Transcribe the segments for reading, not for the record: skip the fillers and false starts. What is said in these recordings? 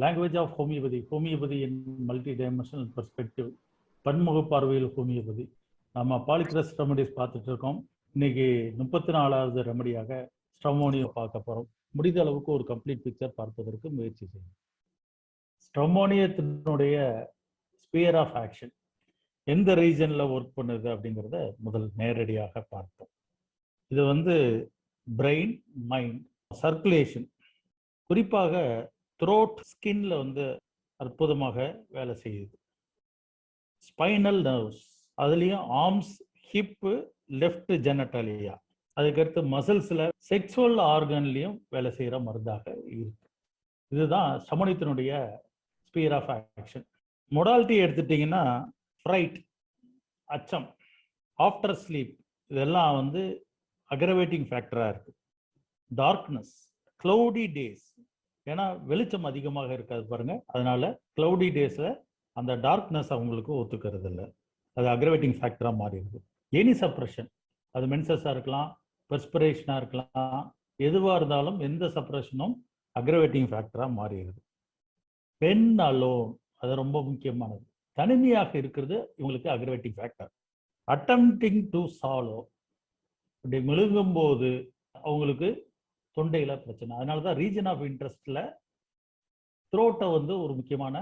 Language of homeopathy, homeopathy in multi dimensional perspective, பன்முக பார்வையில் homeopathy. நம்ம பாலிக்ரஸ் ரெமடிஸ் பார்த்துட்டு இருக்கோம். இன்னைக்கு 34வது ரெமடியாக ஸ்ட்ரமோனியோ பார்க்க போகிறோம். முடிந்த அளவுக்கு ஒரு கம்ப்ளீட் பிக்சர் பார்ப்பதற்கு முயற்சி செய்யும். ஸ்ட்ரமோனியத்தினுடைய ஸ்பியர் ஆஃப் ஆக்ஷன் எந்த ரீஜனில் ஒர்க் பண்ணுது அப்படிங்கிறத முதல் நேரடியாக பார்ப்போம். இது பிரெயின், மைண்ட், சர்க்குலேஷன், குறிப்பாக த்ரோட், ஸ்கின்ல அற்புதமாக வேலை செய்யுது. ஸ்பைனல் நர்வ்ஸ், அதுலேயும் ஆர்ம்ஸ், ஹிப்பு, லெஃப்ட் ஜெனட்டாலியா, அதுக்கடுத்து மசில்ஸில், செக்ஸுவல் ஆர்கன்லையும் வேலை செய்கிற மருந்தாக இருக்கு. இதுதான் ஸ்ட்ரமோனியத்தினுடைய ஸ்பியர் ஆஃப் ஆக்ஷன். மொடாலிட்டி எடுத்துட்டிங்கன்னா ஃப்ரைட், அச்சம், ஆஃப்டர் ஸ்லீப், இதெல்லாம் அக்ரவேட்டிங் ஃபேக்டராக இருக்கு. டார்க்னஸ், க்ளவுடி டேஸ், ஏன்னா வெளிச்சம் அதிகமாக இருக்காது பாருங்க, அதனால க்ளவுடி டேஸில் அந்த டார்க்னஸ் அவங்களுக்கு ஒத்துக்கிறது இல்லை, அது அக்ரவேட்டிங் ஃபேக்டராக மாறிடுது. எனி சப்ரஷன், அது மென்சஸாக இருக்கலாம், பெர்ஸ்பிரேஷனாக இருக்கலாம், எதுவாக இருந்தாலும் எந்த சப்ரஷனும் அக்ரவேட்டிங் ஃபேக்டராக மாறிடுது. பென் அலோன், அது ரொம்ப முக்கியமானது. தனிமையாக இருக்கிறது இவங்களுக்கு aggravating factor. Attempting to shallow, இப்படி மெழுகும் போது அவங்களுக்கு தொண்டையில பிரச்சனை. அதனால தான் ரீஜன் ஆஃப் இன்ட்ரெஸ்ட்ல த்ரோட்டை ஒரு முக்கியமான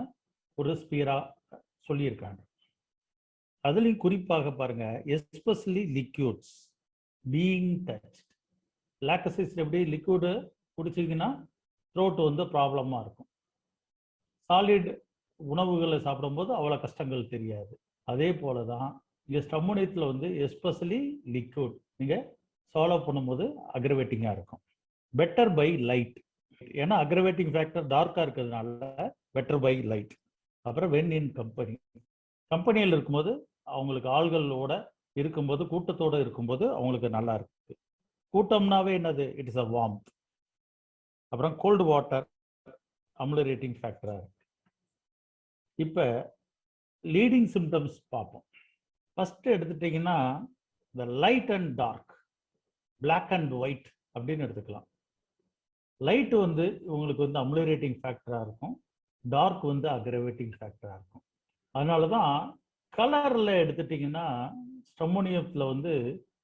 ஒரு ஸ்பியரா சொல்லியிருக்காங்க. அதுலேயும் குறிப்பாக பாருங்க, எஸ்பெஷலி லிக்யூட்ஸ் பீயிங் டச்ட். லாக்டோசிஸ் எப்படி லிக்யூடு குடிச்சிங்கன்னா த்ரோட் ப்ராப்ளமாக இருக்கும். சாலிட் உணவுகளை சாப்பிடும்போது அவ்வளோ கஷ்டங்கள் தெரியாது. அதே போல தான் இங்கே ஸ்ட்ரமோனியத்தில் எஸ்பெஷலி லிக்யூட் நீங்கள் சால்வ் பண்ணும்போது அக்ரவேட்டிங்காக இருக்கும். பெட்டர் பை லைட், ஏன்னா அக்ரவேட்டிங் ஃபேக்டர் டார்க்காக இருக்கிறதுனால பெட்டர் பை லைட். அப்புறம் வென் இன் கம்பெனி, கம்பெனியில் இருக்கும்போது அவங்களுக்கு ஆள்களோட இருக்கும்போது, கூட்டத்தோடு இருக்கும்போது அவங்களுக்கு நல்லா இருக்கு. கூட்டம்னாவே என்னது, இட் இஸ் அ வார்ம்த். அப்புறம் கோல்டு வாட்டர் அம்லரேட்டிங் ஃபேக்டராக இருக்கு. இப்போ லீடிங் சிம்டம்ஸ் பார்ப்போம். ஃபர்ஸ்ட் எடுத்துட்டிங்கன்னா இந்த light and dark, black and white அப்படின்னு எடுத்துக்கலாம். லைட் இவங்களுக்கு அம்லரேட்டிங் ஃபேக்டராக இருக்கும், டார்க் அக்ரவேட்டிங் ஃபேக்டராக இருக்கும். அதனால தான் கலரில் எடுத்துட்டிங்கன்னா ஸ்ட்ரமோனியத்தில்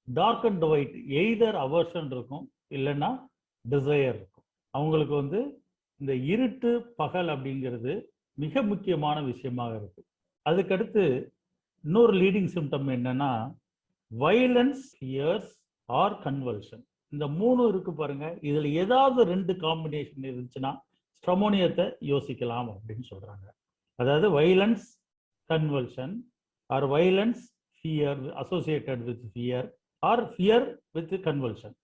dark and white either aversion இருக்கும், இல்லைன்னா டிசையர் இருக்கும். அவங்களுக்கு இந்த இருட்டு பகல் அப்படிங்கிறது மிக முக்கியமான விஷயமாக இருக்கு. அதுக்கடுத்து இன்னொரு லீடிங் சிம்டம் என்னன்னா வயலன்ஸ், ஃபியர்ஸ் ஆர் கன்வல்ஷன். இந்த 3 இருக்கு பாருங்க, இதுல ஏதாவது 2 காம்பினேஷன் இருந்துச்சுன்னா ஸ்ட்ரமோனியத்தை யோசிக்கலாம் அப்படின்னு சொல்றாங்க. அதாவது violence, convulsion, or violence, fear associated with fear, or fear with convulsion.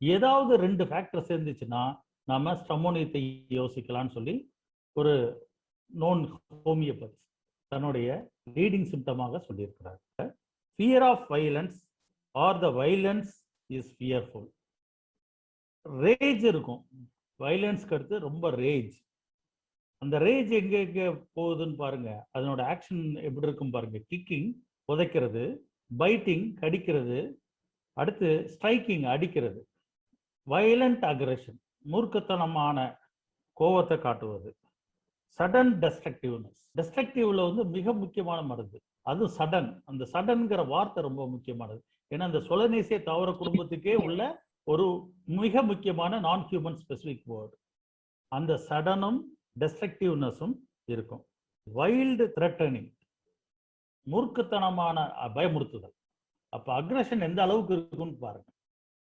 ஏதாவது 2 ஃபேக்டர்ஸ் இருந்துச்சுன்னா நாம ஸ்ட்ரமோனியத்தை யோசிக்கலாம்னு சொல்லி ஒரு நோன் ஹோமியோபதி தன்னுடைய லீடிங் சிம்டமாக சொல்லியிருக்கிறார். Fear of violence or the violence is fearful. Rage இருக்கும், வயலன்ஸ்க்கு அடுத்து ரொம்ப ரேஜ். அந்த ரேஜ் எங்க போகுதுன்னு பாருங்க, அதனோட ஆக்ஷன் எப்படி இருக்கும் பாருங்க. கிக்கிங், உதைக்கிறது, பைட்டிங், கடிக்கிறது, அடுத்து ஸ்ட்ரைக்கிங், அடிக்கிறது. வயலண்ட் அக்ரெஷன், மூர்க்கத்தனமான கோவத்தை காட்டுவது. சடன் டெஸ்ட்ரக்டிவ்னஸ், டெஸ்ட்ரக்டிவ்ல மிக முக்கியமான மருந்து அது சடன். அந்த சடன்கிற வார்த்தை ரொம்ப முக்கியமானது, ஏன்னா அந்த சொலனேசிய தாவர குடும்பத்துக்கே உள்ள ஒரு மிக முக்கியமான நான் ஹியூமன் ஸ்பெசிபிக் வேர்டு. அந்த சடனும் டெஸ்ட்ரக்டிவ்னஸும் இருக்கும். வைல்டு த்ரெட்டனிங், மூர்க்கத்தனமான பயமுறுத்துதல். அப்போ அக்ரஷன் எந்த அளவுக்கு இருக்குன்னு பாருங்க.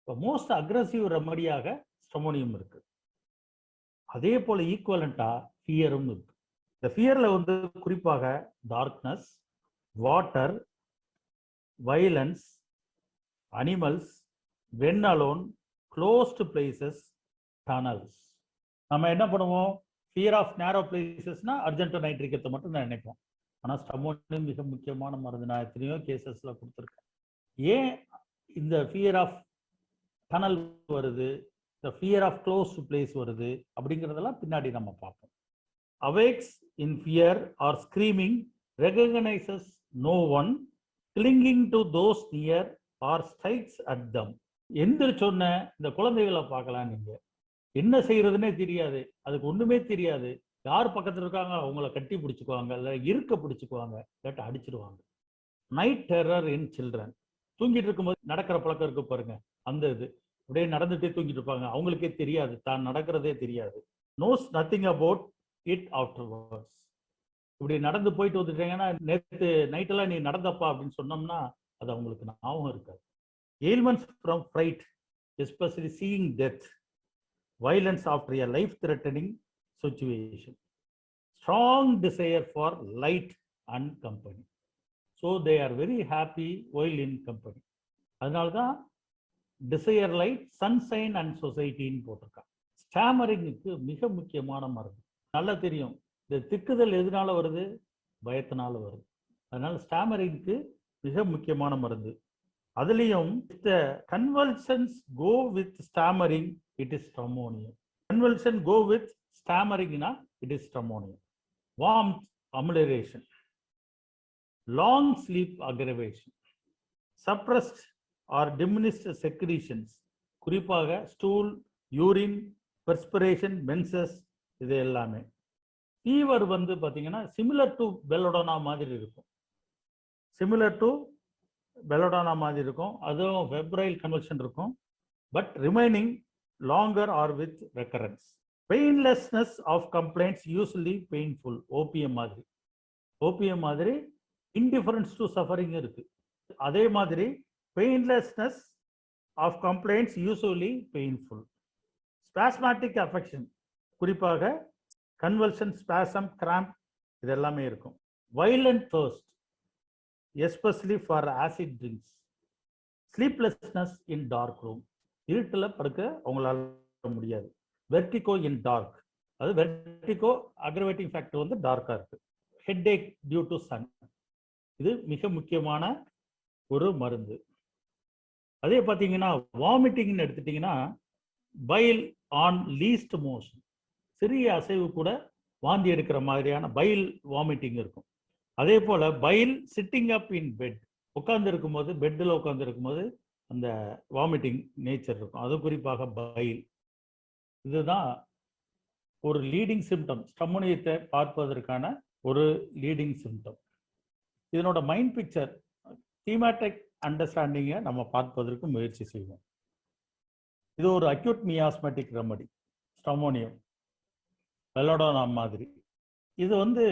இப்போ மோஸ்ட் அக்ரஸிவ் ரெமடியாக ஸ்ட்ரமோனியம் இருக்கு. அதே போல ஈக்குவலண்டா ஃபியரும் இருக்கு. இந்த ஃபியர்ல குறிப்பாக darkness, water, violence, animals, when alone, closed places, tunnels. நம்ம என்ன பண்ணுவோம், ஃபியர் ஆஃப் நேரோ பிளேசஸ்னா அர்ஜென்டோ நைட்ரிக்கத்தை மட்டும் நான் நினைப்போம். ஆனால் ஸ்ட்ரமோனியம் மிக முக்கியமான மருந்து. நான் எத்தனையோ கேசஸ்ல கொடுத்துருக்கேன். ஏன் இந்த ஃபியர் ஆஃப் டனல் வருது, இந்த ஃபியர் ஆஃப் க்ளோஸ்டு பிளேஸ் வருது அப்படிங்கிறதெல்லாம் பின்னாடி நம்ம பார்ப்போம். awakes in fear or screaming, recognizes no one, clinging to those near or strikes at them. எந்திரிச்சொன்ன இந்த குழந்தைகளை பார்க்கலாம். நீங்க என்ன செய்யறதுன்னே தெரியாது, அதுக்கு ஒண்ணுமே தெரியாது. யார் பக்கத்துல இருக்காங்க அவங்கள கட்டி பிடிச்சுக்குவாங்க, இல்ல இருக்க பிடிச்சுக்குவாங்க, இல்லாட்டி அடிச்சிடுவாங்க. Night terror in children. தூங்கிட்டு இருக்கும்போது நடக்கிற பழக்கம் இருக்கு பாருங்க, அந்த இது அப்படியே நடந்துட்டே தூங்கிட்டு இருப்பாங்க, அவங்களுக்கே தெரியாது, தான் நடக்கிறதே தெரியாது. Knows nothing about it afterwards. இப்படி நடந்து போயிட்டு வந்துட்டீங்கன்னா, நேற்று நைட்டெல்லாம் நீ நடந்தப்பா அப்படின்னு சொன்னோம்னா அது அவங்களுக்கு ஞாபகம் இருக்காது. Ailments from fried, especially seeing death, violence after a life-threatening situation, strong desire for light and company. So they are very happy while in company. அதனால தான் டிசையர் லைட், சன்ஷைன் அண்ட் சொசைட்டின்னு போட்டிருக்காங்க. ஸ்டாமரிங்க்கு மிக முக்கியமான மருந்து. நல்லா தெரியும், இந்த திக்குதல் எதனால வருது? பயத்தினால வருது. அதனால ஸ்டாமரிங்க்கு மிக முக்கியமான மருந்து. அதுலேயும் convulsions go with stammering, it is stramonium. Convulsion go with stammering, it is stramonium. Warmth, amelioration. Long sleep, aggravation. Suppressed or diminished secretions, குறிப்பாக ஸ்டூல், யூரின், பெர்ஸ்பிரேஷன், மென்சஸ், இது எல்லாமே. ஃபீவர் வந்து பார்த்தீங்கன்னா சிமிலர் டு பெல்லோடோனா மாதிரி இருக்கும், சிமிலர் டு பெல்லோடோனா மாதிரி இருக்கும். அதுவும் ஃபெப்ரைல் கன்வல்ஷன் இருக்கும், but remaining longer or with recurrence. Painlessness of complaints usually painful. OPM மாதிரி, ஓபிஎம் மாதிரி indifference to suffering இருக்கு. அதே மாதிரி painlessness of complaints usually painful. Spasmodic affection, குறிப்பாக convulsion, spasm, cramp, இது எல்லாமே இருக்கும். Violent thirst, especially for acid drinks. Sleeplessness in dark room, இருட்டில் படுக்க அவங்களால முடியாது. வெர்டிகோ இன் டார்க், அது வெர்டிகோ அக்ரவேட்டிங் ஃபேக்டர் வந்து டார்க்கா இருக்கு. ஹெட்ஏக் டியூ டு சன், இது மிக முக்கியமான ஒரு மருந்து. அதே பார்த்தீங்கன்னா வாமிட்டிங்னு எடுத்துட்டீங்கன்னா பைல் ஆன் லீஸ்ட் மோஷன், சிறிய அசைவு கூட வாந்தி எடுக்கிற மாதிரியான பைல் வாமிட்டிங் இருக்கும். அதே போல while sitting up in bed, உட்கார்ந்து இருக்கும்போது, பெட்டில் உட்கார்ந்து இருக்கும்போது அந்த வாமிட்டிங் நேச்சர் இருக்கும், அது குறிப்பாக பைல். இதுதான் ஒரு லீடிங் சிம்டம், ஸ்டமோனியத்தை பார்ப்பதற்கான ஒரு லீடிங் சிம்டம். இதனோட மைண்ட் பிக்சர், தீமேட்டிக் அண்டர்ஸ்டாண்டிங்கை நம்ம பார்ப்பதற்கு முயற்சி செய்வோம். இது ஒரு அக்யூட் மியாஸ்மேட்டிக் ரெமடி, ஸ்டமோனியம், பெல்லோடோனா மாதிரி. இது வந்து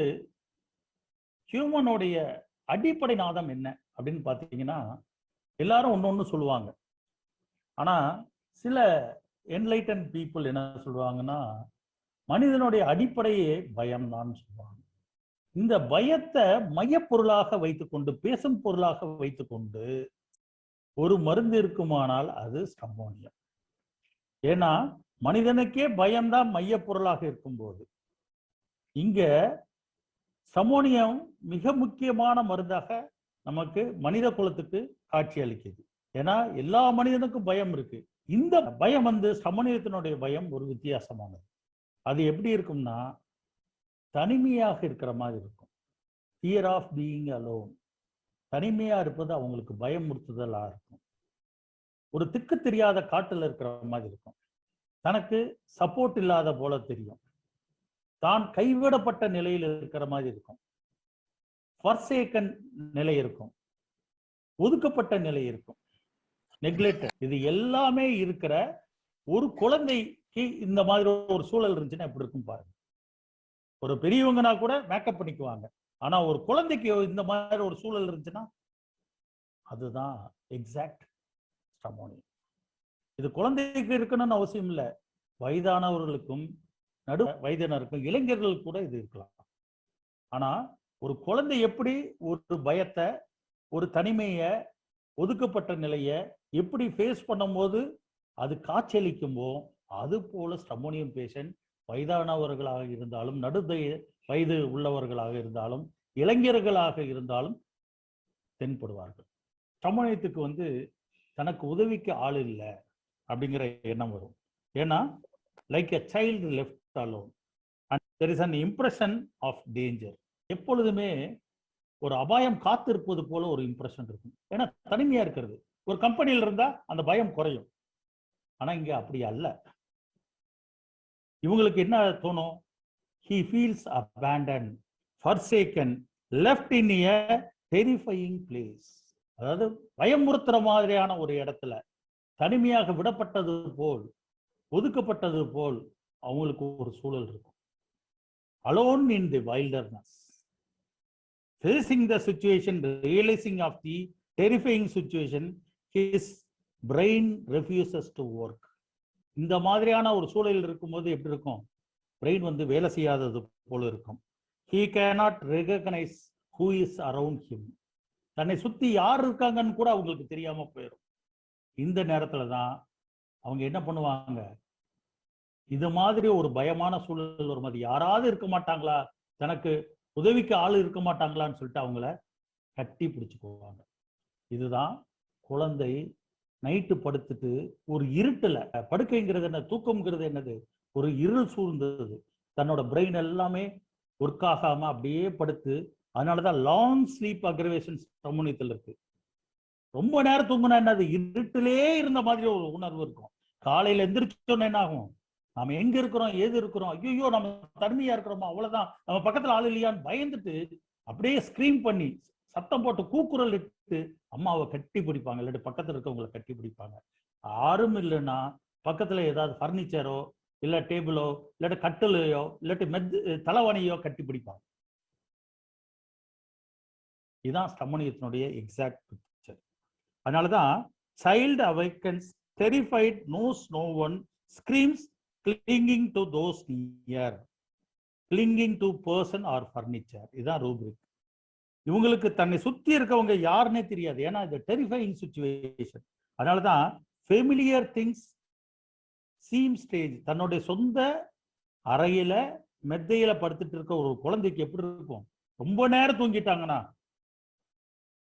ஹியூமனுடைய அடிப்படை நாதம் என்ன அப்படின்னு பார்த்தீங்கன்னா, எல்லாரும் ஒன்று சொல்லுவாங்க. ஆனால் சில என்லைட்டன் பீப்புள் என்ன சொல்லுவாங்கன்னா, மனிதனுடைய அடிப்படையே பயம்தான் சொல்லுவாங்க. இந்த பயத்தை மையப்பொருளாக வைத்துக்கொண்டு, பேசும் பொருளாக வைத்துக்கொண்டு ஒரு மருந்து இருக்குமானால் அது ஸ்டமோனியம். ஏன்னா மனிதனுக்கே பயம்தான் மையப்பொருளாக இருக்கும்போது, இங்க ஸ்டமோனியம் மிக முக்கியமான மருந்தாக நமக்கு மனித குலத்துக்கு காட்சி அளிக்குது. ஏன்னா எல்லா மனிதனுக்கும் பயம் இருக்கு. இந்த பயம் வந்து ஸ்டமோனியத்தினுடைய பயம் ஒரு வித்தியாசமானது. அது எப்படி இருக்கும்னா, தனிமையாக இருக்கிற மாதிரி இருக்கும். ஃபியர் ஆஃப் பீயிங் அலோன், தனிமையா இருப்பது அவங்களுக்கு பயமுறுத்துதலா இருக்கும். ஒரு திக்கு தெரியாத காட்டுல இருக்கிற மாதிரி இருக்கும். தனக்கு சப்போர்ட் இல்லாத போல தெரியும். தான் கைவிடப்பட்ட நிலையில் இருக்கிற மாதிரி இருக்கும். ஃபர்சேக்கன் நிலை இருக்கும், ஒதுக்கப்பட்ட நிலை இருக்கும், நெக்லெக்டட். இது எல்லாமே இருக்கிற ஒரு குழந்தைக்கு இந்த மாதிரி ஒரு சூழல் இருந்துச்சுன்னா எப்படி இருக்கும் பாருங்க. ஒரு பெரியவங்கன்னா கூட மேக்கப் பண்ணிக்குவாங்க, ஆனா ஒரு குழந்தைக்கு இந்த மாதிரி ஒரு சூழல் இருந்துச்சுன்னா அதுதான் எக்ஸாக்ட் ஸ்டமோனியம். இது குழந்தைக்கு இருக்கணும்னு அவசியம் இல்லை, வயதானவர்களுக்கும் நடு வயதினருக்கும் இளைஞர்களுக்கு கூட இது இருக்கலாம். ஆனா ஒரு குழந்தை எப்படி ஒரு பயத்தை, ஒரு தனிமையை, ஒதுக்கப்பட்ட நிலையை எப்படி ஃபேஸ் பண்ணும்போது அது காட்சியளிக்கும்போ, அது போல ஸ்டமோனியம் பேஷண்ட் வயதானவர்களாக இருந்தாலும், வயது உள்ளவர்களாக இருந்தாலும், இளைஞர்களாக இருந்தாலும் தென்படுவார்கள். ஸ்டமோனியத்துக்கு வந்து தனக்கு உதவிக்கு ஆள் இல்லை அப்படிங்கிற எண்ணம் வரும். ஏன்னா like a child left alone and there is an impression of danger. எப்பொழுதுமே ஒரு அபாயம் காத்திருப்பது போல ஒரு இம்ப்ரெஷன் இருக்கும். ஏன்னா தனிமையா இருக்கிறது. ஒரு கம்பெனியில் இருந்தா அந்த பயம் குறையும், ஆனா இங்க அப்படி அல்ல. இவங்களுக்கு என்ன தோணும்? he feels abandoned, forsaken, left in a terrifying place. அதாவது பயமுறுத்துற மாதிரியான ஒரு இடத்துல தனிமையாக விடப்பட்டது போல், ஒதுக்கப்பட்டது போல் அவங்களுக்கு ஒரு சூழல் இருக்கும். alone in the wilderness, facing the situation, realizing of the terrifying situation, his brain refuses to work. இந்த மாதிரியான ஒரு சூழலில் இருக்கும்போது எப்படி இருக்கும்? பிரெயின் வந்து வேலை செய்யாதது போல இருக்கும். he cannot recognize who is around him. தன்னை சுத்தி யார் இருக்காங்கன்னு கூட அவங்களுக்கு தெரியாம போயிடும். இந்த நேரத்துல தான் அவங்க என்ன பண்ணுவாங்க? இது மாதிரி ஒரு பயமான சூழல் வரும்போது யாராவது இருக்க மாட்டாங்களா, தனக்கு உதவிக்கு ஆள் இருக்க மாட்டாங்களான்னு சொல்லிட்டு அவங்கள கட்டி பிடிச்சுக்குவாங்க. இதுதான் குழந்தை நைட்டு படுத்துட்டு ஒரு இருட்டுல, படுக்கைங்கிறது என்ன, தூக்கம்ங்கிறது என்னது, ஒரு இருள் சூழ்ந்தது, தன்னோட பிரெயின் எல்லாமே ஒர்க் ஆகாம அப்படியே படுத்து, அதனாலதான் லாங் ஸ்லீப் அக்ரவேஷன் சமூகத்தில் இருக்கு. ரொம்ப நேரம் தூங்கினா என்னது, இருட்டிலே இருந்த மாதிரி ஒரு உணர்வு இருக்கும். காலையில எந்திரிச்சோன்னு என்ன ஆகும்? நாம எங்க இருக்கிறோம், ஏது இருக்கிறோம், ஐயோ நம்ம தனிமையா இருக்கிறோமா, அவ்வளவுதான், நம்ம பக்கத்துல ஆள் இல்லையான்னு பயந்துட்டு அப்படியே ஸ்கிரீம் பண்ணி சத்தம் போட்டு கூக்குரல் இட்டு அம்மாவை கட்டி பிடிப்பாங்க, இல்லாட்டி பக்கத்துல இருக்கவங்களை கட்டி பிடிப்பாங்க. யாரும் இல்லைன்னா பக்கத்துல ஏதாவது பர்னிச்சரோ இல்ல டேபிளோ இல்லாட்டி கட்டிலையோ இல்லாட்டி தலைவணியோ கட்டி பிடிப்பாங்க. இதுதான் ஸ்தமனியத்தினுடைய எக்ஸாக்ட் பிக்சர். அதனாலதான் child awakens terrified, knows no one, screams, clinging to those near, clinging to person or furniture. இதுதான் ரூபிரிக். இவங்களுக்கு தன்னை சுத்தி இருக்கவங்க யாருன்னே தெரியாது, ஏன்னா இது டெரிஃபைங் சிச்சுவேஷன். அதனாலதான் ஃபெமிலியர் திங்ஸ் சீம் ஸ்டேஜ். தன்னுடைய சொந்த அறையில மெத்தையில படுத்துட்டு இருக்க ஒரு குழந்தைக்கு எப்படி இருக்கும்? ரொம்ப நேரம் தூங்கிட்டாங்கன்னா,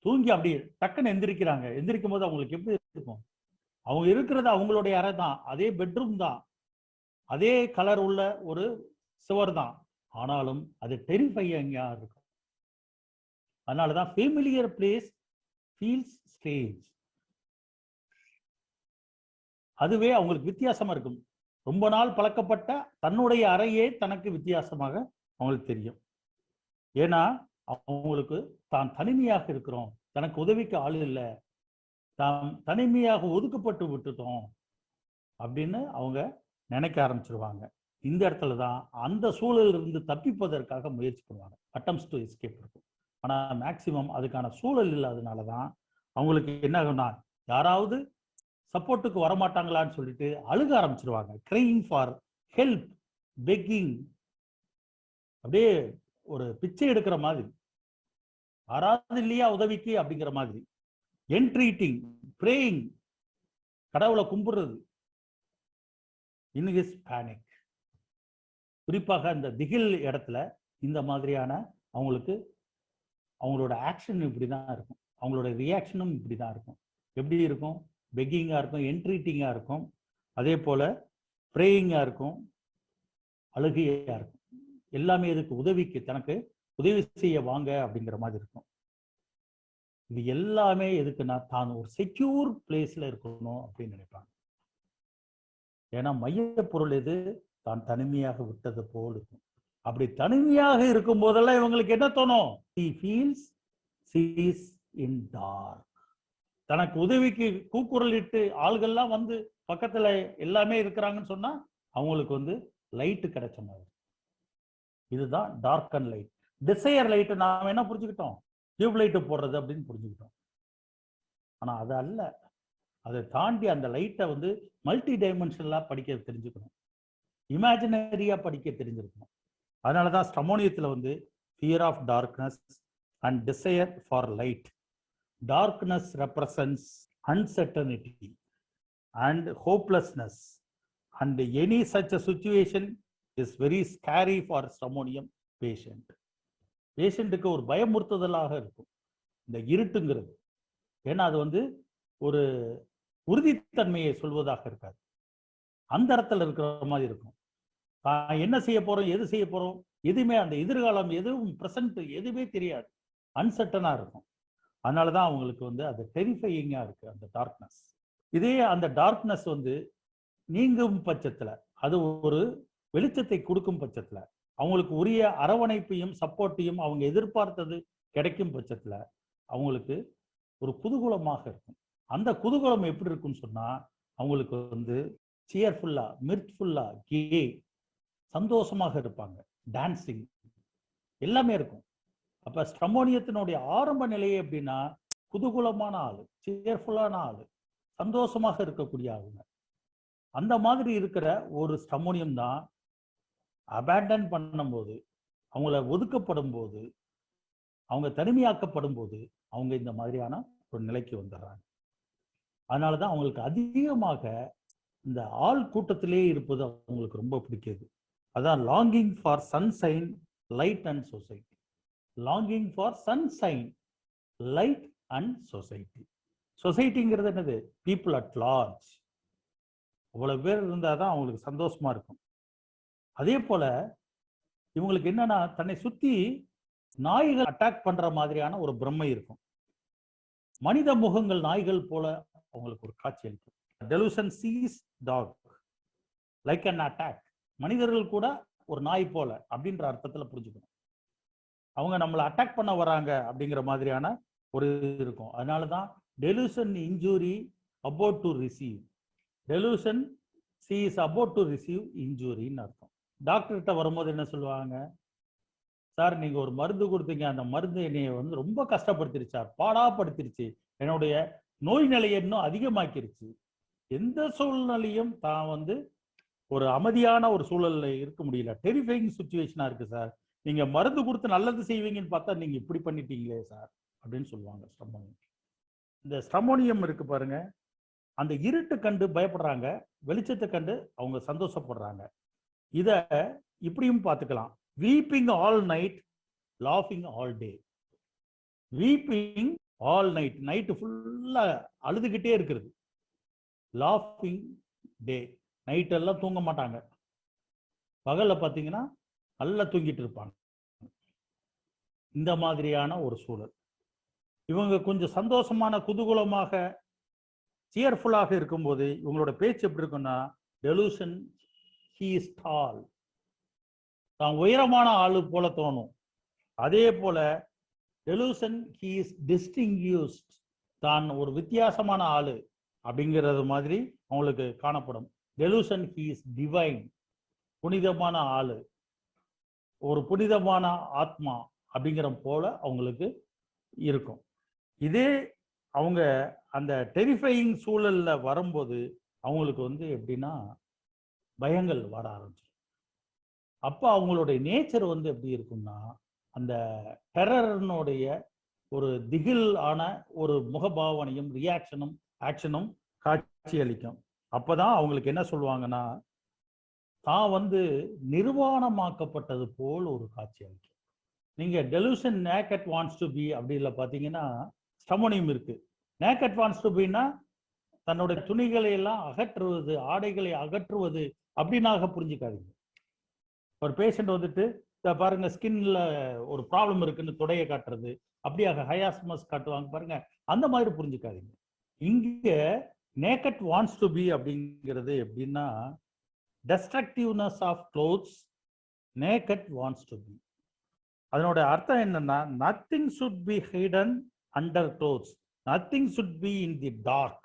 தூங்கி அப்படி டக்குன்னு எந்திரிக்கிறாங்க, எந்திரிக்கும் போது அவங்களுக்கு எப்படி இருக்கும்? அவங்க இருக்கிறது அவங்களுடைய அறை தான், அதே பெட்ரூம் தான், அதே கலர் உள்ள ஒரு சுவர் தான், ஆனாலும் அது டெரிஃபையிங்கா இருக்கும். அதனாலதான் ஃபெமிலியர் பிளேஸ் ஃபீல்ஸ் ஸ்ட்ரேஞ்ச். அதுவே அவங்களுக்கு வித்தியாசமா இருக்கும். ரொம்ப நாள் பழக்கப்பட்ட தன்னுடைய அறையே தனக்கு வித்தியாசமாக அவங்களுக்கு தெரியும். ஏன்னா அவங்களுக்கு தான் தனிமையாக இருக்கிறோம், தனக்கு உதவிக்கு ஆள் இல்லை, தான் தனிமையாக ஒதுக்கப்பட்டு விட்டுட்டோம் அப்படின்னு அவங்க நினைக்க ஆரம்பிச்சிருவாங்க. இந்த இடத்துல தான் அந்த சூழலில் இருந்து தப்பிப்பதற்காக முயற்சி பண்ணுவாங்க. அட்டம்ஸ் டு எஸ்கேப் இருக்கும். ஆனா மேக்சிமம் அதுக்கான சூழல் இல்லாதனாலதான் அவங்களுக்கு என்ன ஆகும்னா, யாராவது சப்போர்ட்டுக்கு வரமாட்டாங்களான்னு சொல்லிட்டு அழுக ஆரம்பிச்சிருவாங்க. கிரையிங் ஃபார் ஹெல்ப், பெக்கிங், அப்படியே ஒரு பிச்சை எடுக்கிற மாதிரி, யாராவது இல்லையா உதவிக்கு அப்படிங்கிற மாதிரி. என்ட்ரீட்டிங், பிரேயிங், கடவுளை கும்பிடுறது. இன் ஹிஸ் பேனிக், குறிப்பாக இந்த திகில் இடத்துல இந்த மாதிரியான அவங்களுக்கு அவங்களோட ஆக்ஷன் இப்படிதான் இருக்கும், அவங்களோட ரியாக்ஷனும் இப்படிதான் இருக்கும். எப்படி இருக்கும்? பெக்கிங்கா இருக்கும், என்ட்ரீட்டிங்கா இருக்கும், அதே போல பிரேயிங்கா இருக்கும், அழுகையா இருக்கும். எல்லாமே இதுக்கு உதவிக்கு, தனக்கு உதவி செய்ய வாங்க அப்படிங்கிற மாதிரி இருக்கும். இது எல்லாமே எதுக்குன்னா தான் ஒரு செக்யூர் பிளேஸ்ல இருக்கணும் அப்படின்னு நினைப்பாங்க. ஏன்னா மைய பொருள் எது? தான் தனிமையாக விட்டது போல் இருக்கும். அப்படி தனிமையாக இருக்கும் போதெல்லாம் இவங்களுக்கு என்ன தோணும்? He feels she is in dark. தனக்கு உதவிக்கு கூக்குரல் இட்டு ஆள்கள்லாம் வந்து பக்கத்துல எல்லாமே இருக்கிறாங்கன்னு சொன்னா அவங்களுக்கு வந்து லைட்டு கிடைச்ச மாதிரி. இதுதான் dark and light. Desire light நாம என்ன புரிஞ்சுக்கிட்டோம்? டியூப் லைட்டு போடுறது அப்படின்னு புரிஞ்சுக்கிட்டோம். ஆனா அது அல்ல. அதை தாண்டி அந்த லைட்டை வந்து மல்டி டைமென்ஷனலா படிக்க தெரிஞ்சுக்கணும், இமேஜினரியா படிக்க தெரிஞ்சிருக்கணும். அதனாலதான் ஸ்டமோனியத்துல வந்து fear of darkness and desire for light. Darkness represents uncertainty and hopelessness, and any such a situation is very scary for stramonium patient. பேஷண்ட்டுக்கு ஒரு பயமுறுத்துதலாக இருக்கும் இந்த இருட்டுங்கிறது. ஏன்னா அது வந்து ஒரு உறுதித்தன்மையை சொல்வதாக இருக்காது, அந்த இடத்துல இருக்கிற மாதிரி இருக்கும். என்ன செய்ய போறோம், எது செய்ய போறோம், எதுவுமே அந்த எதிர்காலம் எதுவும் பிரசன்ட் எதுவுமே தெரியாது, அன்சர்டனா இருக்கும். அதனாலதான் அவங்களுக்கு வந்து அது டெரிஃபையிங்கா இருக்கு அந்த டார்க்னஸ். இதே அந்த டார்க்னஸ் வந்து நீங்கும் பட்சத்துல அது ஒரு வெளிச்சத்தை கொடுக்கும் பட்சத்துல, அவங்களுக்கு உரிய அரவணைப்பையும் சப்போர்ட்டையும் அவங்க எதிர்பார்த்தது கிடைக்கும் பட்சத்துல அவங்களுக்கு ஒரு குதூகலமாக இருக்கும். அந்த குதூகலம் எப்படி இருக்குன்னு சொன்னா, அவங்களுக்கு வந்து சியர்ஃபுல்லா, மிர்த்ஃபுல்லா, கே, சந்தோஷமாக இருப்பாங்க, டான்சிங் எல்லாமே இருக்கும். அப்ப ஸ்ட்ரமோனியத்தினுடைய ஆரம்ப நிலையே எப்படின்னா, குதூகலமான ஆளு, சியர்ஃபுல்லான ஆளு, சந்தோஷமாக இருக்கக்கூடிய ஆளுங்க. அந்த மாதிரி இருக்கிற ஒரு ஸ்ட்ரமோனியம் தான் அபேண்டன் பண்ணும்போது, அவங்கள ஒதுக்கப்படும் போது, அவங்க தனிமையாக்கப்படும் போது அவங்க இந்த மாதிரியான ஒரு நிலைக்கு வந்துடுறாங்க. அதனாலதான் அவங்களுக்கு அதிகமாக இந்த ஆள் கூட்டத்திலே இருப்பது அவங்களுக்கு ரொம்ப பிடிக்குது. அதான் longing for sunshine, light and society. Longing for sunshine, light and society. சொசைட்டிங்கிறது என்னது? People at large. அவ்வளவு பேர் இருந்தாதான் அவங்களுக்கு சந்தோஷமா இருக்கும். அதே போல இவங்களுக்கு என்னன்னா, தன்னை சுத்தி நாய்கள் அட்டாக் பண்ற மாதிரியான ஒரு பிரம்மை இருக்கும். மனித முகங்கள் நாய்கள் போல அவங்களுக்கு ஒரு காட்சி அளிக்கும். Delusion sees dog like an attack. மனிதர்கள் கூட ஒரு நாய் போல அப்படின்ற அர்த்தத்துல புரிஞ்சுக்கணும். அவங்க நம்மளை அட்டாக் பண்ண வராங்க அப்படிங்கிற மாதிரியான ஒரு இருக்கும். அதனாலதான் delusion injury about to receive. Delusion she is about to receive இன்ஜூரின்னு அர்த்தம். டாக்டர்கிட்ட வரும்போது என்ன சொல்லுவாங்க? சார், நீங்க ஒரு மருந்து கொடுத்தீங்க, அந்த மருந்து என்னைய வந்து ரொம்ப கஷ்டப்படுத்திருச்சா, பாடாப்படுத்திருச்சு, என்னுடைய நோய் நிலையை இன்னும் அதிகமாக்கிருச்சு. எந்த சூழ்நிலையும் தான் வந்து ஒரு அமைதியான ஒரு சூழல்ல இருக்க முடியல, டெரிஃபைங் சுச்சுவேஷனா இருக்கு சார், நீங்க மருந்து கொடுத்து நல்லது செய்வீங்கன்னு பார்த்தா நீங்க இப்படி பண்ணிட்டீங்களே சார் அப்படின்னு சொல்லுவாங்க ஸ்ட்ரமோனியம். இந்த ஸ்ட்ரமோனியம் இருக்கு பாருங்க, அந்த இருட்டு கண்டு பயப்படுறாங்க, வெளிச்சத்தை கண்டு அவங்க சந்தோஷப்படுறாங்க. இத இப்படியும் பார்த்துக்கலாம். வீப்பிங் ஆல் நைட், லாஃபிங் all day. Weeping all night, night ஃபுல்லா அழுதுகிட்டே இருக்கிறது. லாஃபிங் டே, நைட் எல்லாம் தூங்க மாட்டாங்க, பகல்ல பார்த்தீங்கன்னா நல்லா தூங்கிட்டு இருப்பாங்க. இந்த மாதிரியான ஒரு சூழல். இவங்க கொஞ்சம் சந்தோஷமான குதூகலமாக சியர்ஃபுல்லாக இருக்கும்போது இவங்களோட பேச்சு எப்படி இருக்குன்னா, டெலூஷன் ஹி இஸ் டால், தான் உயரமான ஆளு போல தோணும். அதே போல டெலூஷன் ஹி இஸ் டிஸ்டிங்யூஸ்ட், தான் ஒரு வித்தியாசமான ஆளு அப்படிங்கிறது மாதிரி அவங்களுக்கு காணப்படும். டெலூஷன் ஹி இஸ் டிவைன், புனிதமான ஆளு, ஒரு புனிதமான ஆத்மா அப்படிங்கிற போல அவங்களுக்கு இருக்கும். இதே அவங்க அந்த டெரிஃபையிங் சூழல்ல வரும்போது அவங்களுக்கு வந்து எப்படின்னா பயங்கள் வர ஆரம்பிச்சு. அப்ப அவங்களுடைய நேச்சர் வந்து எப்படி இருக்கும்னா, அந்த டெரர்னுடைய ஒரு திகில் ஆன ஒரு முகபாவனையும் ரியாக்ஷனும் ஆக்ஷனும் காட்சி அளிக்கும். அப்பதான் அவங்களுக்கு என்ன சொல்லுவாங்கன்னா, தான் வந்து நிர்வாணமாக்கப்பட்டது போல் ஒரு காட்சி அளிக்கும். நீங்க delusion naked wants to be அப்படில பாத்தீங்கன்னா ஸ்ட்ரமோனியம் இருக்கு. நேக்கட் வாண்ட்ஸ் டு பின்னா தன்னுடைய துணிகளை எல்லாம் அகற்றுவது, ஆடைகளை அகற்றுவது அப்படின்னாக புரிஞ்சுக்காதீங்க. ஒரு பேஷண்ட் வந்துட்டு பாருங்க ஸ்கின்ல ஒரு ப்ராப்ளம் இருக்குன்னு தொடையை காட்டுறது, அப்படியாக ஹயாஸ்மஸ் காட்டுவாங்க பாருங்க, அந்த மாதிரி புரிஞ்சுக்காதீங்க. இங்க நேக்கட் வாண்ட்ஸ் டு பி அப்படிங்கிறது எப்படின்னா, destructiveness of clothes, naked wants to be. அதனோட அர்த்தம் என்னன்னா, nothing should be hidden under clothes, nothing should be in the dark.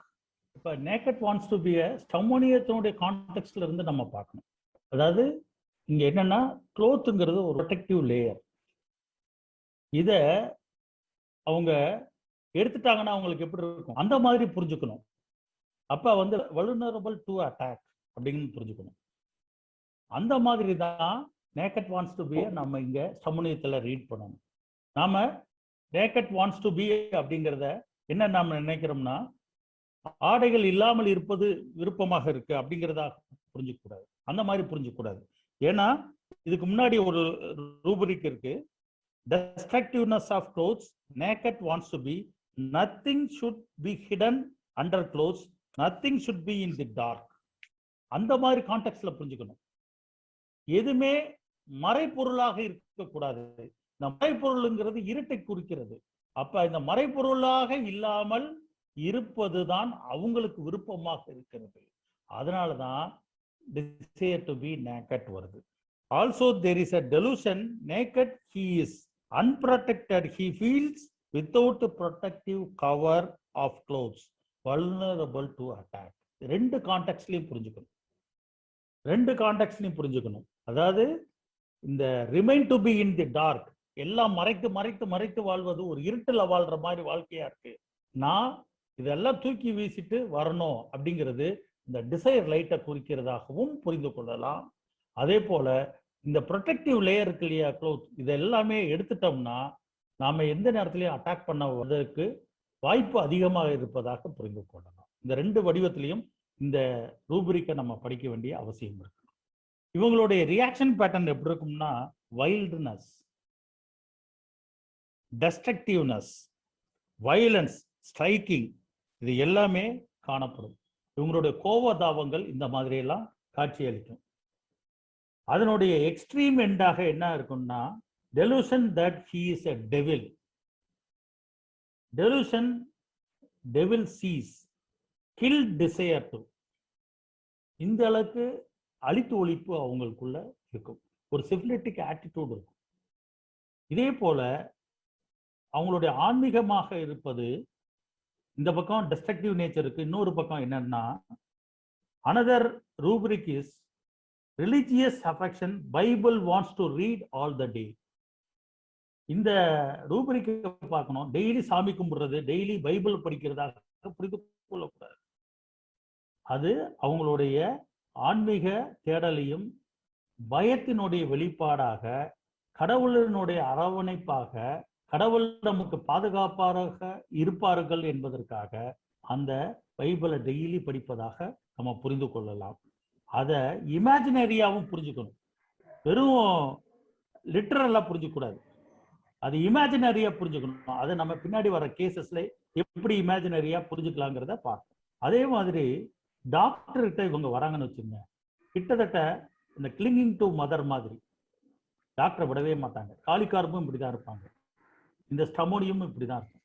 இப்ப naked wants to be ஸ்ட்ரமோனியத்தினுடைய கான்டெக்ட்ல இருந்து நம்ம பார்க்கணும். அதாவது இங்க என்னன்னா, க்ளோத்துங்கிறது ஒரு ப்ரொடெக்டிவ் லேயர். இத அவங்க எடுத்துட்டாங்கன்னா அவங்களுக்கு எப்படி இருக்கும் அந்த மாதிரி புரிஞ்சுக்கணும். அப்ப வந்து வல்னரபிள் டு அட்டாக் அப்படின்னு புரிஞ்சுக்கணும். அந்த மாதிரி தான் நேக்கட் வாண்ட்ஸ் டு பி நம்ம இங்க ஸ்ட்ரமோனியத்துல ரீட் பண்ணணும். நாம நேக்கட் வாண்ட்ஸ் டு பி அப்படிங்கிறத என்ன நாம நினைக்கிறோம்னா, ஆடைகள் இல்லாமல் இருப்பது விருப்பமாக இருக்கு அப்படிங்கிறதாக புரிஞ்சுக்க கூடாது. அந்த மாதிரி புரிஞ்சுக்க கூடாது. ஏன்னா இதுக்கு முன்னாடி ஒரு ரூபரிக் இருக்கு. destructiveness of clothes, naked wants to be, nothing should be hidden under clothes, nothing should be in the dark. அந்த மாதிரி கான்டெக்ட்ல புரிஞ்சுக்கணும். எதுவுமே மறைப்பொருளாக இருக்கக்கூடாது. இந்த மறைப்பொருள்ங்கிறது இருட்டை குறிக்கிறது. அப்ப இந்த மறைப்பொருளாக இல்லாமல் இருப்பதுதான் அவங்களுக்கு விருப்பமாக இருக்கிறது. அதனாலதான் desire to be naked வருது. Also there is a delusion, naked he is, unprotected he feels without a protective cover of clothes, vulnerable to attack. ரெண்டு கான்டெக்ட்லயும் புரிஞ்சுக்கணும். அதாவது இந்த remain to be in the dark, எல்லாம் மறைத்து வாழ்வது ஒரு இருட்டில் வாழ்ற மாதிரி வாழ்க்கையா இருக்கு. நான் இதெல்லாம் தூக்கி வீசிட்டு வரணும் அப்படிங்கிறது இந்த டிசைர் லைட்டை குறிக்கிறதாகவும் புரிந்து கொள்ளலாம். அதே போல இந்த ப்ரொடெக்டிவ் லேயர் இருக்கு இல்லையா, க்ளோத், இது எல்லாமே எடுத்துட்டோம்னா நாம எந்த நேரத்திலையும் அட்டாக் பண்ணுவதற்கு வாய்ப்பு அதிகமாக இருப்பதாக புரிந்து கொள்ளலாம். இந்த ரெண்டு வடிவத்திலையும் இந்த ரூபரிக்கை நம்ம படிக்க வேண்டிய அவசியம் இருக்கு. இவங்களுடைய ரியாக்ஷன் பேட்டர்ன் எப்படி இருக்கும்னா, வைல்ட்னஸ், டெஸ்ட்ரக்டிவ்னஸ், வயலன்ஸ், ஸ்ட்ரைக்கிங், இது எல்லாமே காணப்படும். இவங்களுடைய கோபதாபங்கள் இந்த மாதிரி எல்லாம் காட்சியளிக்கும். அதனுடைய எக்ஸ்ட்ரீம் எண்டாக என்ன இருக்கும்னா, delusion that he is a devil. Delusion, devil sees, kill desire to. இந்த அளவுக்கு அழித்து ஒழிப்பு அவங்களுக்குள்ள இருக்கும். ஒரு சிஃபிலிட்டிக் ஆட்டிடியூட் இருக்கும். இதே போல அவங்களுடைய ஆன்மீகமாக இருப்பது இந்த பக்கம் டெஸ்ட்ரக்டிவ் நேச்சர் இருக்கு. இன்னொரு பக்கம் என்னன்னா, another rubric is religious affection, Bible wants to read all the day. இந்த ரூபரிக்கை பார்க்கணும். டெய்லி சாமி கும்பிடுறது, டெய்லி பைபிள் படிக்கிறதாக புரிந்து கொள்ளக்கூடாது. அது அவங்களுடைய ஆன்மீக தேடலையும் பயத்தினுடைய வெளிப்பாடாக, கடவுளினுடைய அரவணைப்பாக, கடவுள் நமக்கு பாதுகாப்பாக இருப்பார்கள் என்பதற்காக அந்த பைபிளை டெய்லி படிப்பதாக நம்ம புரிந்து கொள்ளலாம். அதை இமேஜினரியாவும் புரிஞ்சுக்கணும். வெறும் லிட்டரலா புரிஞ்சுக்கூடாது, அது இமேஜினரியா புரிஞ்சுக்கணும். அதை நம்ம பின்னாடி வர கேசஸ்ல எப்படி இமேஜினரியா புரிஞ்சுக்கலாங்கிறத பார்க்கணும். அதே மாதிரி டாக்டர்கிட்ட இவங்க வராங்கன்னு வச்சுங்க, கிட்டத்தட்ட இந்த கிளிங்கிங் டு மதர் மாதிரி டாக்டரை விடவே மாட்டாங்க. காலிகார்பும் இப்படிதான் இருப்பாங்க, இந்த ஸ்டமோனியும் இப்படிதான் இருக்கும்.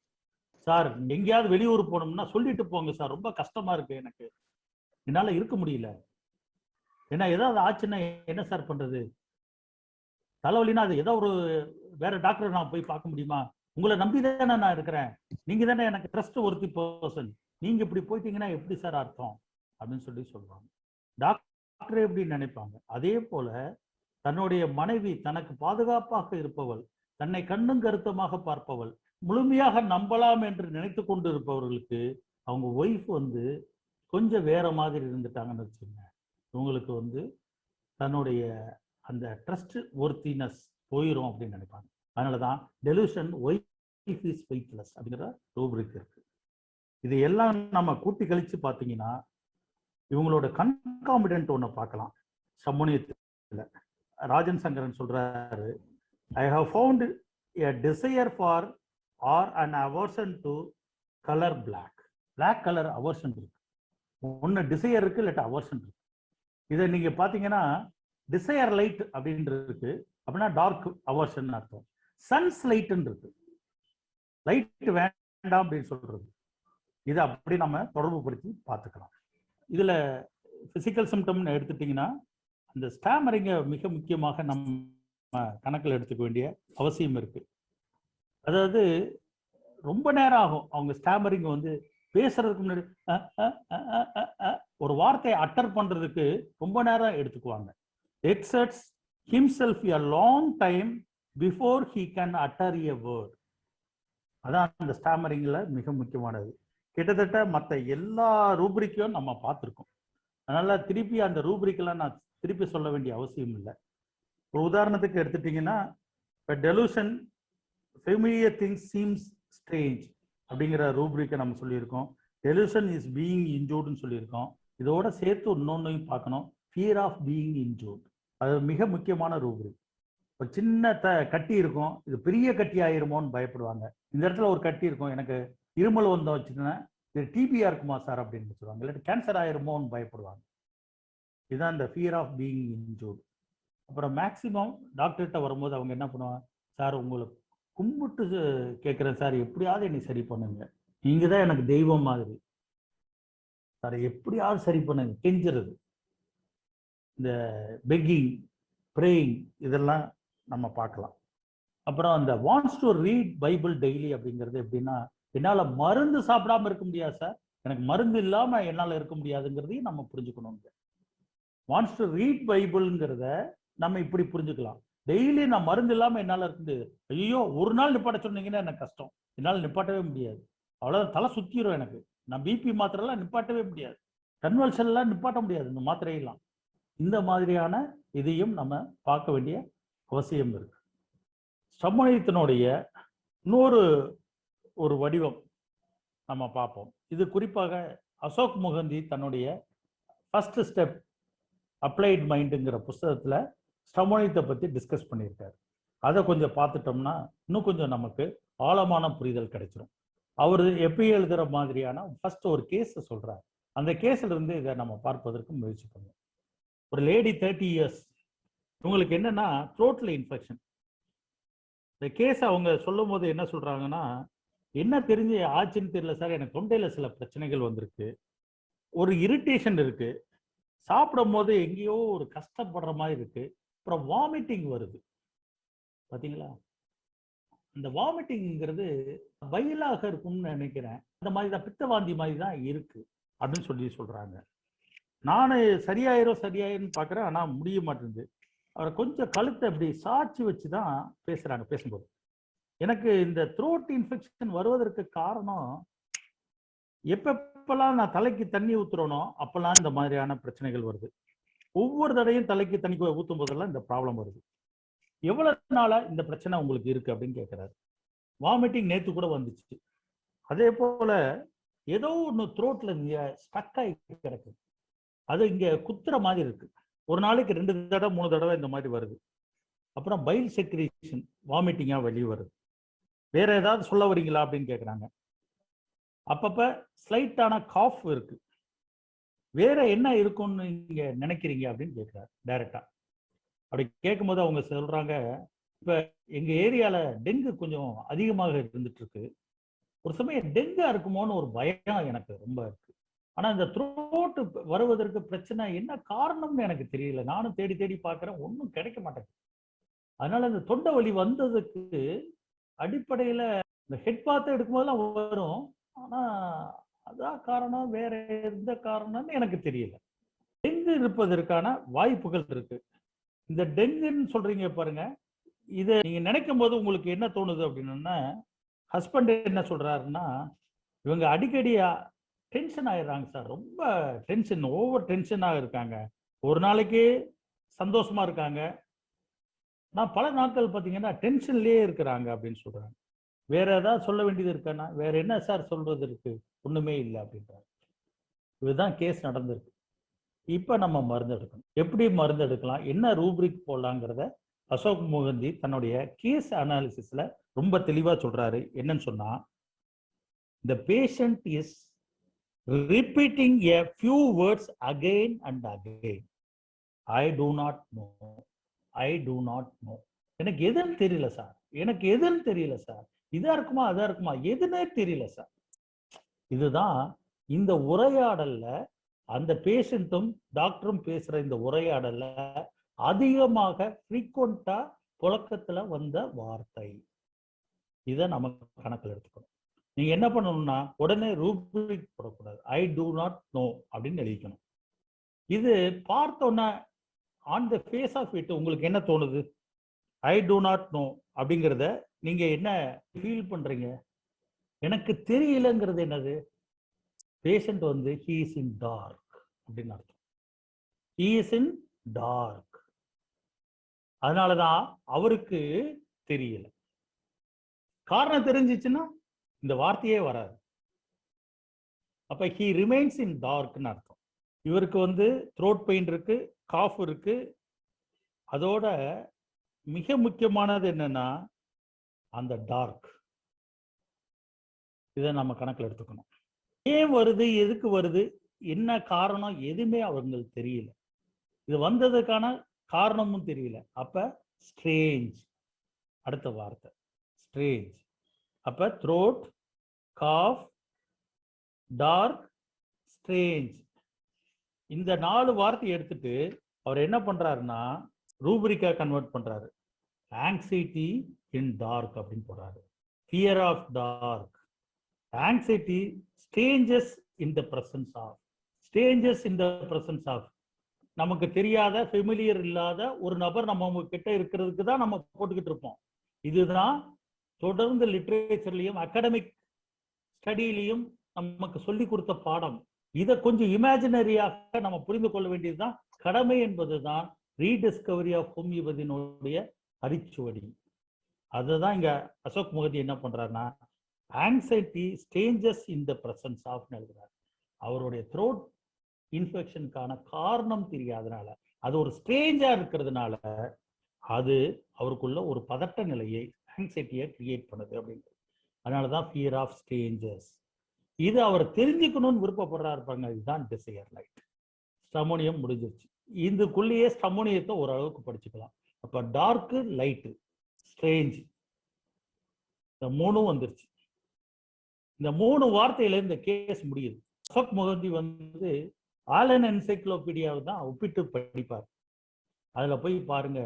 சார் எங்கேயாவது வெளியூர் போனோம்னா சொல்லிட்டு போங்க சார், ரொம்ப கஷ்டமா இருக்கு, எனக்கு என்னால இருக்க முடியல, ஏன்னா ஏதாவது ஆச்சுன்னா என்ன சார் பண்றது, தலைவலினா அது ஏதோ ஒரு வேற டாக்டர் நான் போய் பார்க்க முடியுமா, உங்களை நம்பி தானே நான் இருக்கிறேன், நீங்க தானே எனக்கு ட்ரஸ்ட் ஒர்த்தி பர்சன், நீங்க இப்படி போயிட்டீங்கன்னா எப்படி சார் அர்த்தம் அப்படின்னு சொல்லுவாங்க. டாக்டர் எப்படி நினைப்பாங்க. அதே போல தன்னுடைய மனைவி தனக்கு பாதுகாப்பாக இருப்பவள், தன்னை கண்ணும் கருத்தமாக பார்ப்பவள், முழுமையாக நம்பலாம் என்று நினைத்து கொண்டு இருப்பவர்களுக்கு அவங்க ஒய்ஃப் கொஞ்சம் வேற மாதிரி இருந்துட்டாங்கன்னு வச்சுங்க, இவங்களுக்கு தன்னுடைய அந்த ட்ரஸ்ட் ஒர்த்தினஸ் போயிடும் அப்படின்னு நினைப்பாங்க. அதனாலதான் டெலூஷன் ஒய்ஃப் இஸ் ஃபெய்த்லெஸ் அப்படிங்கிற ரூப்ரிக் இருக்கு. இது எல்லாம் நம்ம கூட்டி கழிச்சு பார்த்தீங்கன்னா இவங்களோட கன்காம்பிடன்ட் ஒன்று பார்க்கலாம். சமூகத்துல ராஜன் சங்கரன் சொல்றாரு, I have found a desire for or an aversion to color black. Black color aversion இருக்கு. ஒன்று டிசையர் இருக்கு, இல்லாட்ட அவர்ஷன் இருக்கு. இதை நீங்க பாத்தீங்கன்னா டிசையர் லைட் அப்படின்றது இருக்கு, அப்படின்னா டார்க் அவர்ஷன் அர்த்தம். சன்ஸ் லைட்ன்னு இருக்கு, லைட் வேண்டாம் அப்படின்னு சொல்றது. இதை அப்படி நம்ம தொடர்பு படுத்தி பார்த்துக்கலாம். இதுல பிசிக்கல் சிம்டம்னு எடுத்துட்டீங்கன்னா அந்த ஸ்டாமரிங்க மிக முக்கியமாக நம்ம கணக்கில் எடுத்துக்க வேண்டிய அவசியம் இருக்கு. அதாவது ரொம்ப நேரம் ஆகும் அவங்க ஸ்டாமரிங் பேசுறதுக்கு முன்னாடி ஒரு வார்த்தையை அட்டர் பண்றதுக்கு ரொம்ப நேரம் எடுத்துக்குவாங்க. exerts himself a long time before he can utter a word. அதான் அந்த ஸ்டாமரிங்ல மிக முக்கியமானது. கிட்டத்தட்ட மற்ற எல்லா ரூப்ரிக்கையும் நம்ம பார்த்துருக்கோம். அதனால திருப்பி அந்த ரூப்ரிக்கெல்லாம் நான் திருப்பி சொல்ல வேண்டிய அவசியம் இல்லை. ஒரு உதாரணத்துக்கு எடுத்துட்டீங்கன்னா, இப்போ delusion familiar things seems strange அப்படிங்கிற ரூப்ரிக்கை நம்ம சொல்லியிருக்கோம். டெலூஷன் இஸ் பீயிங் இன்ஜூர்டுன்னு சொல்லியிருக்கோம். இதோட சேர்த்து இன்னொன்னையும் பார்க்கணும், ஃபியர் ஆஃப் பீயிங் இன்ஜூர்ட். அது மிக முக்கியமான ரூப்ரிக். ஒரு சின்ன கட்டி இருக்கும், இது பெரிய கட்டி ஆயிருமோன்னு பயப்படுவாங்க. இந்த இடத்துல ஒரு கட்டி இருக்கும், எனக்கு இருமல் வச்சுன்னா இது டிபியா இருக்குமா சார் அப்படின்னு சொல்லுவாங்க, இல்லாட்டி கேன்சர் ஆயிருமோன்னு பயப்படுவாங்க. இதுதான் இந்த ஃபியர் ஆஃப் பீயிங் இன்ஜூர்ட். அப்புறம் மேக்சிமம் டாக்டர்கிட்ட வரும்போது அவங்க என்ன பண்ணுவாங்க, சார் உங்களை கும்பிட்டு கேட்குறேன் சார், எப்படியாவது என்னை சரி பண்ணுங்க, நீங்க தான் எனக்கு தெய்வம் மாதிரி சார், எப்படியாவது சரி பண்ணுங்க, கெஞ்சுறது. இந்த பெக்கிங், ப்ரேயிங் இதெல்லாம் நம்ம பார்க்கலாம். அப்புறம் அந்த wants to read Bible daily அப்படிங்கிறது எப்படின்னா, என்னால் மருந்து சாப்பிடாம இருக்க முடியாது சார், எனக்கு மருந்து இல்லாம என்னால் இருக்க முடியாதுங்கிறதையும் நம்ம புரிஞ்சுக்கணும். வாண்ட்ஸ் டு ரீட் பைபிள்ங்கிறத நம்ம இப்படி புரிஞ்சுக்கலாம். டெய்லி நான் மருந்து இல்லாம என்னால் இருக்க முடியாது. ஐயோ ஒரு நாள் நிப்பாட்ட சொன்னீங்கன்னா எனக்கு கஷ்டம், என்னால் நிப்பாட்டவே முடியாது, அவ்வளோதான், தலை சுத்திரும் எனக்கு. நான் பிபி மாத்திரைலாம் நிப்பாட்டவே முடியாது, கன்வல்ஷன்லாம் நிப்பாட்ட முடியாது இந்த மாத்திரையெல்லாம். இந்த மாதிரியான இதையும் நம்ம பார்க்க வேண்டிய அவசியம் இருக்கு. சமூகத்தினுடைய இன்னொரு ஒரு வடிவம் நம்ம பார்ப்போம். இது குறிப்பாக அசோக் முகந்தி தன்னுடைய ஃபர்ஸ்ட் ஸ்டெப் அப்ளைட் மைண்டுங்கிற புஸ்தகத்தில் சமூகத்தை பற்றி டிஸ்கஸ் பண்ணியிருக்காரு. அதை கொஞ்சம் பார்த்துட்டோம்னா இன்னும் கொஞ்சம் நமக்கு ஆழமான புரிதல் கிடைச்சிடும். அவர் எப்பயும் எழுதுகிற மாதிரியான ஃபர்ஸ்ட் ஒரு கேஸை சொல்கிறார். அந்த கேஸில் இருந்து இதை நம்ம பார்ப்பதற்கு முயற்சி பண்ணுவோம். ஒரு லேடி 30 years, இவங்களுக்கு என்னன்னா த்ரோட்ல இன்ஃபெக்ஷன். இந்த கேஸ் அவங்க சொல்லும் போது என்ன சொல்றாங்கன்னா, என்ன தெரிஞ்சு ஆச்சுன்னு தெரியல சார், எனக்கு தொண்டையில சில பிரச்சனைகள் வந்திருக்கு, ஒரு இரிட்டேஷன் இருக்கு, சாப்பிடும் போது எங்கேயோ ஒரு கஷ்டப்படுற மாதிரி இருக்கு, அப்புறம் வாமிட்டிங் வருது. பாத்தீங்களா, இந்த வாமிட்டிங்கிறது வயலாக இருக்கும்னு நினைக்கிறேன், அந்த மாதிரி தான் பித்தவாந்தி மாதிரி தான் இருக்கு அப்படின்னு சொல்றாங்க. நானு சரியாயிரும் பார்க்குறேன், ஆனால் முடிய மாட்டேங்குது. அவரை கொஞ்சம் கழுத்தை அப்படி சாட்சி வச்சு தான் பேசுறாங்க. பேசும்போது எனக்கு இந்த த்ரோட் இன்ஃபெக்ஷன் வருவதற்கு காரணம், எப்பெல்லாம் நான் தலைக்கு தண்ணி ஊத்துறனோ அப்பெல்லாம் இந்த மாதிரியான பிரச்சனைகள் வருது. ஒவ்வொரு தடையும் தலைக்கு தண்ணி ஊற்றும் போதெல்லாம் இந்த ப்ராப்ளம் வருது. எவ்வளவு நாளா இந்த பிரச்சனை உங்களுக்கு இருக்கு அப்படின்னு கேட்கிறாரு. வாமிட்டிங் நேத்து கூட வந்துச்சு. அதே போல ஏதோ ஒன்று த்ரோட்ல ஸ்டக் ஆகி கிடக்குது, அது இங்க குத்துற மாதிரி இருக்கு. ஒரு நாளைக்கு 2 தடவை 3 தடவை இந்த மாதிரி வருது. அப்புறம் பைல் செக்ரீஷன், வாமிட்டிங்கா வெளியே வருது. வேற ஏதாவது சொல்ல வரீங்களா அப்படின்னு கேட்குறாங்க. அப்பப்ப ஸ்லைட்டான காஃப் இருக்கு. வேற என்ன இருக்கும்னு நீங்க நினைக்கிறீங்க அப்படின்னு கேட்கிறாரு டைரக்டா. அப்படி கேட்கும்போது அவங்க சொல்றாங்க, இப்ப எங்க ஏரியால டெங்கு கொஞ்சம் அதிகமாக இருந்துட்டு இருக்கு, ஒரு சமயம் டெங்கா இருக்குமோன்னு ஒரு பயம் எனக்கு ரொம்ப இருக்கு. ஆனா இந்த த்ரோட் வருவதற்கு பிரச்சனை என்ன காரணம்னு எனக்கு தெரியல, நானும் தேடி தேடி பார்க்கிறேன், ஒன்றும் கிடைக்க மாட்டேங்குது. அதனால இந்த தொண்டை வலி வந்ததுக்கு அடிப்படையில இந்த ஹெட் பாத் எடுக்கும்போதெல்லாம் வரும், ஆனா அதான் காரணம், வேற எந்த காரணம்னு எனக்கு தெரியல. டெங்கு இருப்பதற்கான வாய்ப்புகள் இருக்கு. இந்த டெங்குன்னு சொல்றீங்க பாருங்க, இதை நீங்க நினைக்கும் போது உங்களுக்கு என்ன தோணுது அப்படின்னா, ஹஸ்பண்ட் என்ன சொல்றாருன்னா, இவங்க அடிக்கடி டென்ஷன் ஆயிடுறாங்க சார், ரொம்ப டென்ஷன், ஓவர் டென்ஷனாக இருக்காங்க, ஒரு நாளைக்கு சந்தோஷமா இருக்காங்க, நான் பல நாட்கள் பார்த்தீங்கன்னா டென்ஷன்லேயே இருக்கிறாங்க அப்படின்னு சொல்றாங்க. வேற ஏதாவது சொல்ல வேண்டியது இருக்கான்னா, வேற என்ன சார் சொல்றது இருக்கு, ஒண்ணுமே இல்லை அப்படின்றாங்க. இதுதான் கேஸ் நடந்திருக்கு. இப்ப நம்ம மருந்து எடுக்கணும். எப்படி மருந்து எடுக்கலாம், என்ன ரூப்ரிக் போடலாங்கிறத அசோக் முகந்தி தன்னுடைய கேஸ் அனாலிசிஸ்ல ரொம்ப தெளிவா சொல்றாரு. என்னன்னு சொன்னா, the patient is repeating a few words again and again. I do not know, I do not know. எனக்கு எதுன்னு தெரியல சார், எனக்கு எதுன்னு தெரியல சார், இதா இருக்குமா அதா இருக்குமா எதுனே தெரியல சார். இதுதான் இந்த உரையாடல்ல அந்த பேஷண்ட்டும் டாக்டரும் பேசுற இந்த உரையாடல்ல அதிகமாக ஃப்ரீக்வெண்டா புழக்கத்துல வந்த வார்த்தை. இதை நம்ம கணக்கில் எடுத்துக்கணும். நீங்க என்ன பண்ணணும்னா, உடனே ரூப்ரிக் போடக்கூடாது, ஐ டூ நாட் நோ அப்படின்னு எழுதிக்கணும். இது பார்த்தோன்னா on the face of it உங்களுக்கு என்ன தோணுது, ஐ டூ நாட் நோ அப்படிங்கிறத நீங்க என்ன ஃபீல் பண்றீங்க? எனக்கு தெரியலங்கிறது என்னது, பேஷண்ட் வந்து he is in dark அப்படின்னு அர்த்தம். he is in dark, அதனாலதான் அவருக்கு தெரியல. காரணம் தெரிஞ்சிச்சுன்னா இந்த வார்த்தையே வராது. அப்ப he remains in darkன்னு அர்த்தம். இவருக்கு வந்து த்ரோட் பெயின் இருக்கு, காஃப் இருக்கு, அதோட மிக முக்கியமானது என்னன்னா அந்த டார்க். இதை நம்ம கணக்கில் எடுத்துக்கணும். ஏன் வருது, எதுக்கு வருது, என்ன காரணம், எதுவுமே அவங்களுக்கு தெரியல. இது வந்ததுக்கான காரணமும் தெரியல. அப்ப ஸ்ட்ரேஞ்ச் அடுத்த வார்த்தை, ஸ்ட்ரேஞ்ச். அப்ப த்ரோட், காஃப், டார்க், ஸ்ட்ரேஞ்ச், இந்த 4 வார்த்தை எடுத்துட்டு அவர் என்ன பண்றாருன்னா ரூபிரிக்கா கன்வெர்ட் பண்றாரு. ஆங்ஸைட்டி இன் டார்க் அப்படின்னு போறாரு. Fear of dark. Anxiety strangers in the presence of. Strangers in the presence of. நமக்கு தெரியாத, ஃபெமிலியர் இல்லாத ஒரு நபர் நம்ம கிட்ட இருக்கிறதுக்கு தான் நம்ம போட்டுக்கிட்டு இருப்போம். இதுதான் தொடர்ந்து லிட்ரேச்சர்லையும் அகாடமிக் ஸ்டடியிலையும் நமக்கு சொல்லி கொடுத்த பாடம். இதை கொஞ்சம் இமேஜினரியாக நம்ம புரிந்து கொள்ள வேண்டியதுதான் கடமை என்பதுதான் ரீடிஸ்கவரி ஆஃப் ஹோமியோபதியினுடைய அரிச்சுவடி. அதுதான் இங்க அசோக் முகர்ஜி என்ன பண்றாருன்னா anxiety strangers in the presence of எழுதுறாரு. அவருடைய த்ரோட் இன்ஃபெக்ஷனுக்கான காரணம் தெரியாதனால, அது ஒரு ஸ்ட்ரேஞ்சா இருக்கிறதுனால அது அவருக்குள்ள ஒரு பதட்ட நிலையை, ஆங்ஸைட்டியை கிரியேட் பண்ணுது அப்படிங்கிறது. அதனாலதான் ஃபியர் ஆஃப் ஸ்ட்ரேஞ்சர்ஸ். இது அவர் தெரிஞ்சுக்கணும்னு விருப்பப்படுறா இருப்பாங்க. இதுதான் டிசையர் லைட். ஸ்டமோனியம் முடிஞ்சிருச்சு. இதுக்குள்ளேயே ஸ்டமோனியத்தை ஓரளவுக்கு படிச்சுக்கலாம். அப்ப டார்க்கு, லைட்டு, ஸ்ட்ரேஞ்ச், இந்த மூணும் வந்துருச்சு. இந்த 3 வார்த்தையில இந்த கேஸ் முடியுது. அசோக் முகர்ஜி வந்து ஆலன் என்சைக்ளோபீடியாவை தான் ஒப்பிட்டு படிப்பார். அதுல போய் பாருங்க,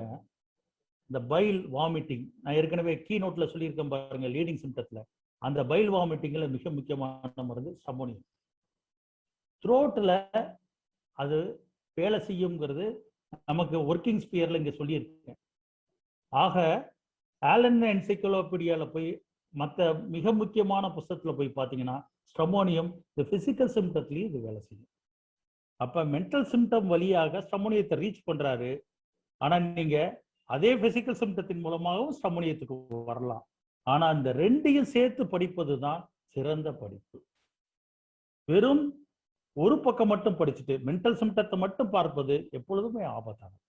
இந்த பைல் வாமிட்டிங், நான் ஏற்கனவே கீ நோட்ல சொல்லியிருக்கேன் பாருங்க, லீடிங் சிம்டத்துல. அந்த பைல் வாமிட்டிங்ல மிக முக்கியமான மருந்து ஸ்டமோனியம். த்ரோட்ல அது வேலை செய்யுங்கிறது நமக்கு ஒர்க்கிங் ஸ்பியர்ல இங்க சொல்லியிருக்கேன். ஆக ஆலன் என்சைக்ளோபீடியால போய் மற்ற மிக முக்கியமான புத்தகத்துல போய் பார்த்தீங்கன்னா ஸ்டமோனியம் இந்த பிசிக்கல் சிம்டத்துலயும் இது வேலை செய்யும். அப்ப மென்டல் சிம்டம் வழியாக ஸ்டமோனியத்தை ரீச் பண்றாரு. ஆனா நீங்க அதே பிசிக்கல் சிம்டத்தின் மூலமாகவும் ஸ்டமோனியத்துக்கு வரலாம். ஆனா இந்த ரெண்டையும் சேர்த்து படிப்பது தான் சிறந்த படிப்பு. வெறும் ஒரு பக்கம் மட்டும் படிச்சுட்டு மென்டல் சிம்டத்தை மட்டும் பார்ப்பது எப்பொழுதுமே ஆபத்தானது.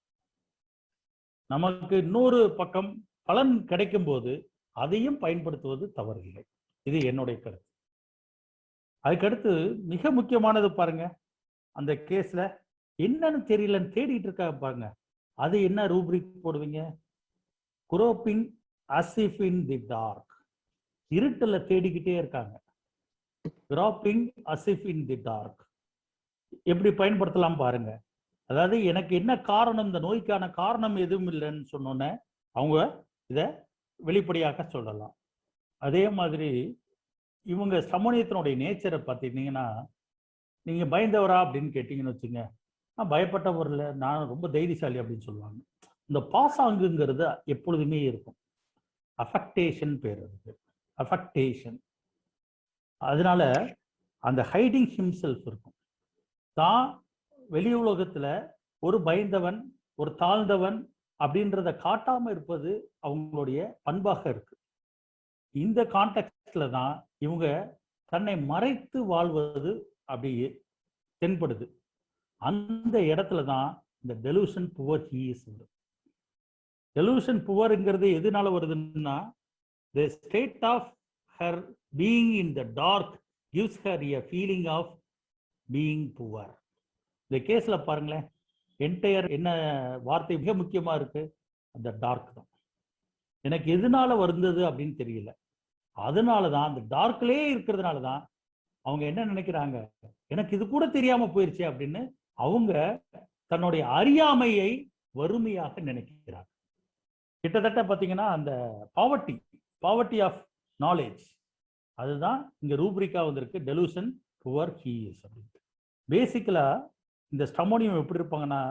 நமக்கு இன்னொரு பக்கம் பலன் கிடைக்கும் போது அதையும் பயன்படுத்துவது தவறில்லை. இது என்னுடைய கருத்து. அதுக்கடுத்து மிக முக்கியமானது பாருங்க, அந்த கேஸ்ல என்னன்னு தெரியலன்னு தேடிட்டு இருக்காங்க பாருங்க. அது என்ன ரூப்ரிக் போடுவீங்க? Groping as if in the dark. இருட்டுல தேடிக்கிட்டே இருக்காங்க. Groping as if in the dark. எப்படி பயன்படுத்தலாம் பாருங்க. அதாவது எனக்கு என்ன காரணம், இந்த நோய்க்கான காரணம் எதுவும் இல்லைன்னு சொன்னோன்னே அவங்க இதை வெளிப்படையாக சொல்லலாம். அதே மாதிரி இவங்க ஸ்டமோனியத்தினுடைய நேச்சரை பார்த்தீங்கன்னா, நீங்க பயந்தவரா அப்படின்னு கேட்டீங்கன்னு வச்சுங்க, நான் பயப்பட்டவர் இல்லை, நான் ரொம்ப தைரியசாலி அப்படின்னு சொல்லுவாங்க. இந்த பாசாங்குங்கிறது எப்பொழுதுமே இருக்கும். அஃபெக்டேஷன் பேர் இருக்கு, அஃபெக்டேஷன். அதனால அந்த ஹைடிங் ஹிம்செல்ஃப் இருக்கும். தான் வெளி உலகத்துல ஒரு பயந்தவன், ஒரு தாழ்ந்தவன் அப்படின்றத காட்டாம இருப்பது அவங்களுடைய பண்பாக இருக்கு. இந்த கான்டெக்ட்ல தான் இவங்க தன்னை மறைத்து வாழ்வது அப்படி தென்படுது. அந்த இடத்துல தான் இந்த டெலூஷன் புவர் ஹீஸ். டெலூஷன் புவர்ங்கிறது எதனால வருதுன்னா, the state of her being in the dark gives her a feeling of being poor. இந்த கேஸ்ல பாருங்களேன், என்டையர் என்ன வார்த்தை மிக முக்கியமா இருக்கு, அந்த டார்க் தான். எனக்கு எதனால வந்தது அப்படின்னு தெரியல. அதனாலதான் அந்த டார்க்லயே இருக்கிறதுனால தான் அவங்க என்ன நினைக்கிறாங்க, எனக்கு இது கூட தெரியாம போயிருச்சு அப்படின்னு அவங்க தன்னுடைய அறியாமையை வறுமையாக நினைக்கிறாங்க. கிட்டத்தட்ட பாத்தீங்கன்னா அந்த பாவர்ட்டி ஆஃப் நாலேஜ், அதுதான் இங்க ரூப்ரிக்கா வந்திருக்கு, டெலூஷன் புவர் ஹீஸ் அப்படின்ட்டு. பேசிக்கலா இந்த ஸ்டமோனியம் எப்படி இருப்பாங்கன்னா,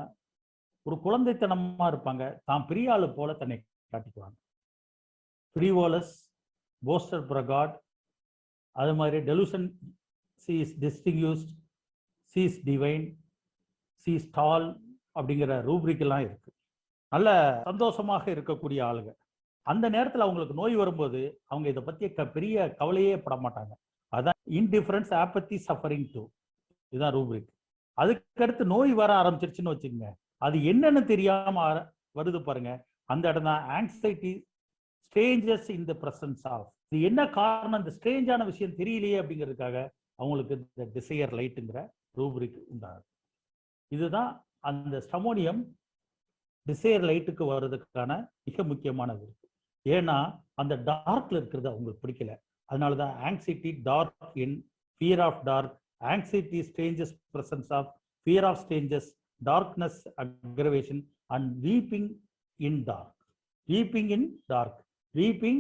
ஒரு குழந்தைத்தனமா இருப்பாங்க, தான் பெரிய ஆளு போல தன்னை காட்டிக்குவாங்க. ஃப்ரீவோலஸ், போஸ்டர் பிரகாட், அது மாதிரி delusion, she is distinguished, C is divine, C is டால் அப்படிங்கிற ரூப்ரிக்கெல்லாம் இருக்கு. நல்ல சந்தோஷமாக இருக்கக்கூடிய ஆளுங்க. அந்த நேரத்தில் அவங்களுக்கு நோய் வரும்போது அவங்க இதை பற்றி பெரிய கவலையே பட மாட்டாங்க. அதான் இன்டிஃபரன்ஸ், ஆப்பத்தி, சஃபரிங் டூ, இதுதான் ரூப்ரிக். அதுக்கடுத்து நோய் வர ஆரம்பிச்சிருச்சுன்னு வச்சுக்கோங்க, அது என்னன்னு தெரியாம வருது பாருங்க, அந்த இடம் தான் anxiety strangers in the presence of. இது என்ன காரணம், இந்த ஸ்ட்ரேஞ்சான விஷயம் தெரியலையே அப்படிங்கிறதுக்காக அவங்களுக்கு இந்த டிசையர் லைட்டுங்கிற ரூப்ரிக் உண்டாகுது. இதுதான் அந்த ஸ்டமோனியம் டிசையர் லைட்டுக்கு வர்றதுக்கான மிக முக்கியமானது. ஏன்னா அந்த டார்க்ல இருக்கிறது அவங்களுக்கு பிடிக்கல. அதனாலதான் anxiety dark in, fear of dark, anxiety strangers presence of, fear of strangers, darkness aggravation, and weeping in dark. Weeping in dark, weeping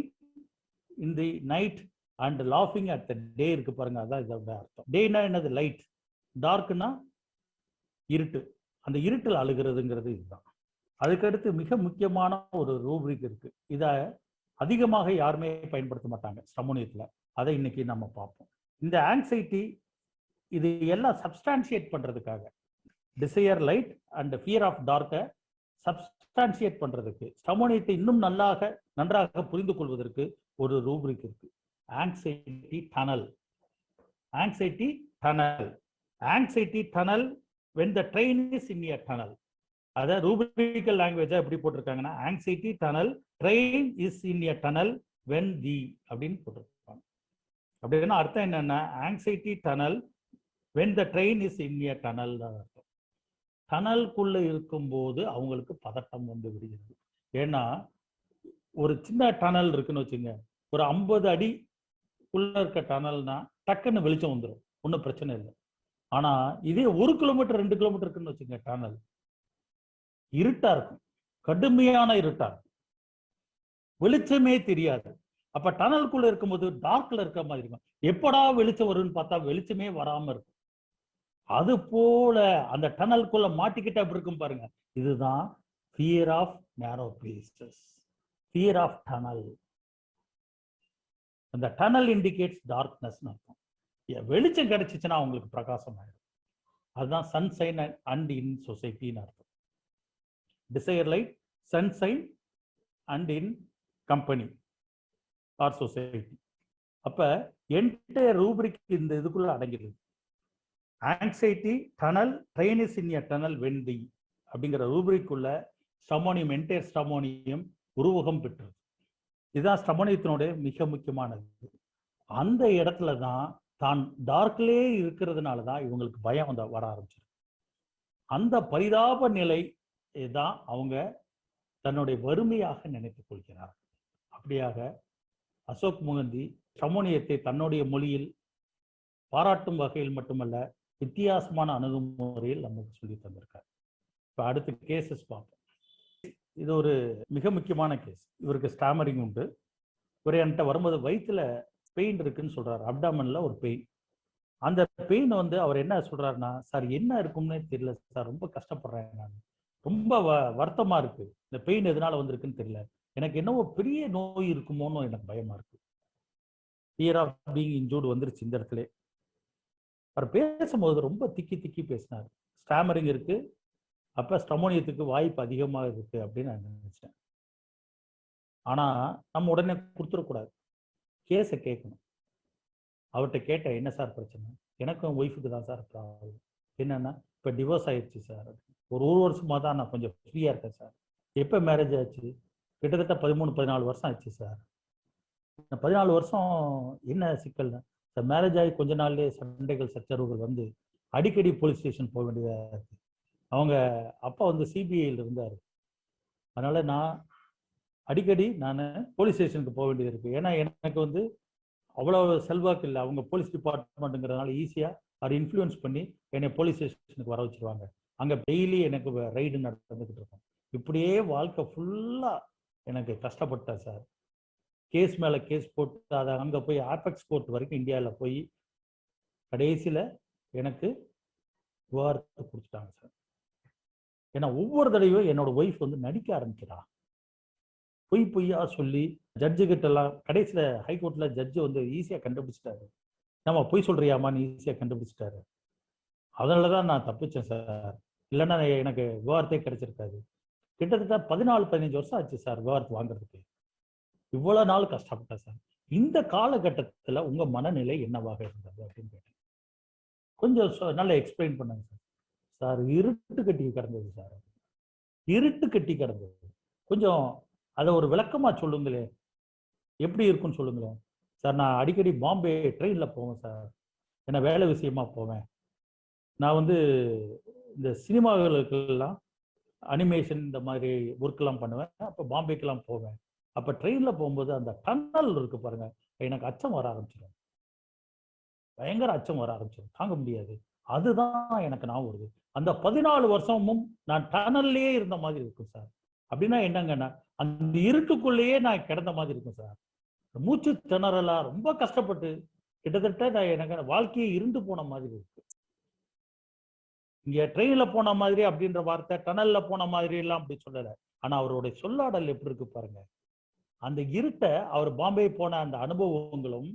in the night and laughing at the day இருக்கு பாருங்க, அதான் இதோட அர்த்தம். டேனா என்னது? Light. டார்க்னா இருட்டு. அந்த இருட்டில் அழுகிறதுங்கிறது இதுதான். அதுக்கடுத்து மிக முக்கியமான ஒரு ரூப்ரிக் இருக்கு. இதை அதிகமாக யாருமே பயன்படுத்த மாட்டாங்க சமூகத்துல. அதை இன்னைக்கு நம்ம பார்ப்போம். இந்த ஆங்ஸைட்டி இது எல்லாம் சப்ஸ்டான்சியேட் பண்றதுக்காக, desire light and fear of டார்க்கை சப்ஸ்டான்சியேட் பண்றதுக்கு, சமூகத்தை இன்னும் நன்றாக புரிந்து கொள்வதற்கு ஒரு ரூப்ரிக் இருக்கு. Anxiety tunnel. Anxiety tunnel. Anxiety tunnel when the train is in a tunnel. அத ரூபிக்கல் லாங்குவேஜா எப்படி போட்டிருக்காங்கன்னா, anxiety tunnel train is in a tunnel when the அப்படின்னு போட்டிருக்காங்க. அப்படின்னா அர்த்தம் என்னன்னா, anxiety tunnel when the train is in a tunnel தான் அர்த்தம். டனல்குள்ள இருக்கும்போது அவங்களுக்கு பதட்டம் வந்து விடுகிறது. ஏன்னா ஒரு சின்ன டனல் இருக்குன்னு வச்சுங்க, ஒரு 50 அடிக்குள்ள இருக்க டனல்னா டக்குன்னு வெளிச்சம் வந்துடும், ஒன்றும் பிரச்சனை இல்லை. ஆனா இதே 1 கிலோமீட்டர் 2 கிலோமீட்டர் இருக்குன்னு வச்சுங்க, டனல் இருட்டா இருக்கும், கடுமையான இருட்டா இருக்கும், வெளிச்சமே தெரியாது. அப்ப டனலுக்குள்ள இருக்கும்போது டார்க்ல இருக்க மாதிரி இருக்கும். எப்படா வெளிச்சம் வரும்னு பார்த்தா வெளிச்சமே வராம இருக்கும். அது போல அந்த டனலுக்குள்ள மாட்டிக்கிட்ட அப்படி இருக்கும் பாருங்க. இதுதான் ஃபியர் ஆஃப் நேரோ பிளேசஸ், ஃபியர் ஆஃப் டனல். அந்த டனல் இண்டிகேட்ஸ் டார்க்னஸ் அர்த்தம். வெளிச்சம் கிடைச்சிச்சுன்னா அவங்களுக்கு பிரகாசம் ஆயிடும். அதுதான் சன்சைன் அண்ட் இன் சொசைட்டின்னு அர்த்தம். Desire light, sunshine and in company or society. அப்ப என்டையர் ரூப்ரிக் இந்த இதுக்குள்ள அடங்கிடுது. Anxiety tunnel, train is in a tunnel when the அப்படிங்கிற ரூப்ரிக்குள்ள ஸ்டமோனியம், என்டையர் ஸ்டமோனியம் உருவகம் பெற்றது. இதுதான் ஸ்டமோனியத்தினுடைய மிக முக்கியமானது. அந்த இடத்துல தான் தான் டார்க்லே இருக்கிறதுனால தான் இவங்களுக்கு பயம் வர ஆரம்பிச்சிருக்கு. அந்த பரிதாப நிலை தான் அவங்க தன்னுடைய வறுமையாக நினைத்துக் கொள்கிறார். அப்படியாக அசோக் முகந்தி ஸ்டமோனியத்தை தன்னுடைய மொழியில் பாராட்டும் வகையில் மட்டுமல்ல, வித்தியாசமான அணுகுமுறையில் நமக்கு சொல்லி தந்திருக்கார். இப்போ அடுத்த கேசஸ் பார்ப்போம். இது ஒரு மிக முக்கியமான கேஸ். இவருக்கு ஸ்டாமரிங் உண்டு. இவர் என்கிட்ட வரும்போது வயிற்றுல பெயின் இருக்குன்னு சொல்றாரு, அப்டாமன்ல ஒரு பெயின். அந்த பெயின் வந்து அவர் என்ன சொல்றாருன்னா, சார் என்ன இருக்கும்னே தெரியல சார், ரொம்ப கஷ்டப்படுறேன், நான் ரொம்ப வருத்தமா இருக்கு, இந்த பெயின் எதனால வந்திருக்குன்னு தெரியல, எனக்கு என்னவோ பெரிய நோய் இருக்குமோன்னு எனக்கு பயமா இருக்கு. ஃபியர் ஆஃப் பீயிங் இன்ஜூர்டு வந்துருச்சு இந்த இடத்துல. அவர் பேசும்போது ரொம்ப திக்கி பேசினார். ஸ்டாமரிங் இருக்கு, அப்ப ஸ்டமோனியத்துக்கு வாய்ப்பு அதிகமாக இருக்கு அப்படின்னு நான் நினைச்சேன். ஆனா நம்ம உடனே கொடுத்துடக்கூடாது, கேஸை கேட்கணும். அவர்கிட்ட கேட்டேன், என்ன சார் பிரச்சனை? எனக்கும் ஒய்ஃபுக்கு தான் சார் ப்ராப்ளம். என்னன்னா, இப்போ டிவோர்ஸ் ஆயிடுச்சு சார், ஒரு வருஷமா தான் நான் கொஞ்சம் ஃப்ரீயா இருக்கேன் சார். எப்போ மேரேஜ் ஆச்சு? கிட்டத்தட்ட 13-14 வருஷம் ஆச்சு சார். 14 வருஷம் என்ன சிக்கல்னா சார், மேரேஜ் ஆகி கொஞ்ச நாள்லேயே சண்டைகள் சச்சரவுகள் வந்து அடிக்கடி போலீஸ் ஸ்டேஷன் போக வேண்டியதாக இருக்கு. அவங்க அப்பா வந்து சிபிஐயில் இருந்தார், அதனால நான் அடிக்கடி போலீஸ் ஸ்டேஷனுக்கு போக வேண்டியது இருக்கு. ஏன்னா எனக்கு வந்து அவ்வளவு செல்வாக்கு இல்லை, அவங்க போலீஸ் டிபார்ட்மெண்ட்டுங்கிறதுனால ஈஸியாக அதை இன்ஃப்ளூயன்ஸ் பண்ணி என்னை போலீஸ் ஸ்டேஷனுக்கு வர வச்சிருவாங்க. அங்கே டெய்லி எனக்கு ரைடு நடந்துக்கிட்டு இருக்கும். இப்படியே வாழ்க்கை ஃபுல்லாக எனக்கு கஷ்டப்பட்டேன் சார். கேஸ் மேலே கேஸ் போட்டு அதை அங்கே போய் ஆபெக்ஸ் கோர்ட் வரைக்கும் இந்தியாவில் போய் கடைசியில் எனக்கு விவாதத்தை கொடுத்துட்டாங்க சார். ஏன்னா ஒவ்வொரு தடவையும் என்னோட ஒய்ஃப் வந்து நடிக்க ஆரம்பிக்கிறா, பொய்யா சொல்லி ஜட்ஜு கிட்டலாம். கடைசியில் ஹைகோர்ட்டில் ஜட்ஜு வந்து ஈஸியாக கண்டுபிடிச்சிட்டாரு, நம்ம பொய் சொல்றியாமான்னு ஈஸியாக கண்டுபிடிச்சிட்டாரு. அதனால தான் நான் தப்பிச்சேன் சார், இல்லைன்னா எனக்கு விவாதத்தே கிடைச்சிருக்காது. கிட்டத்தட்ட 14-15 வருஷம் ஆச்சு சார் விவாதத்தை வாங்குறதுக்கு. இவ்வளோ நாள் கஷ்டப்பட்டேன் சார். இந்த காலகட்டத்தில் உங்க மனநிலை என்னவாக இருந்தது அப்படின்னு கேட்டேன். கொஞ்சம் நல்லா எக்ஸ்பிளைன் பண்ணாங்க சார். சார் இருட்டு கட்டி கிடந்தது சார், இருட்டு கட்டி கிடந்தது. கொஞ்சம் அதை ஒரு விளக்கமா சொல்லுங்களேன், எப்படி இருக்குன்னு சொல்லுங்களேன் சார். நான் அடிக்கடி பாம்பே ட்ரெயினில் போவேன் சார், ஏன்னா வேலை விஷயமா போவேன். நான் வந்து இந்த சினிமாக்களுக்கெல்லாம் அனிமேஷன் இந்த மாதிரி ஒர்க்கெல்லாம் பண்ணுவேன். அப்போ பாம்பேக்கெல்லாம் போவேன். அப்போ ட்ரெயினில் போகும்போது அந்த டன்னல் இருக்கு பாருங்க, எனக்கு அச்சம் வர ஆரம்பிச்சிடும், பயங்கர அச்சம் வர ஆரம்பிச்சிடும், தாங்க முடியாது. அதுதான் எனக்கு நான் வருது. அந்த 14 வருஷமும் நான் டனல்லையே இருந்த மாதிரி இருக்கும் சார். அப்படின்னா என்னங்கன்னா, அந்த இருட்டுக்குள்ளேயே நான் கிடந்த மாதிரி இருக்கும் சார். மூச்சு திணறலா ரொம்ப கஷ்டப்பட்டு கிட்டத்தட்ட நான் எனக்கு வாழ்க்கையே இருண்டு போன மாதிரி இருக்கு. இங்க ட்ரெயின்ல போன மாதிரி அப்படின்ற வார்த்தை, டனல்ல போன மாதிரி எல்லாம் அப்படி சொல்லல. ஆனா அவருடைய சொல்லாடல் எப்படி இருக்கு பாருங்க. அந்த இருட்டை அவர் பாம்பே போன அந்த அனுபவங்களும்,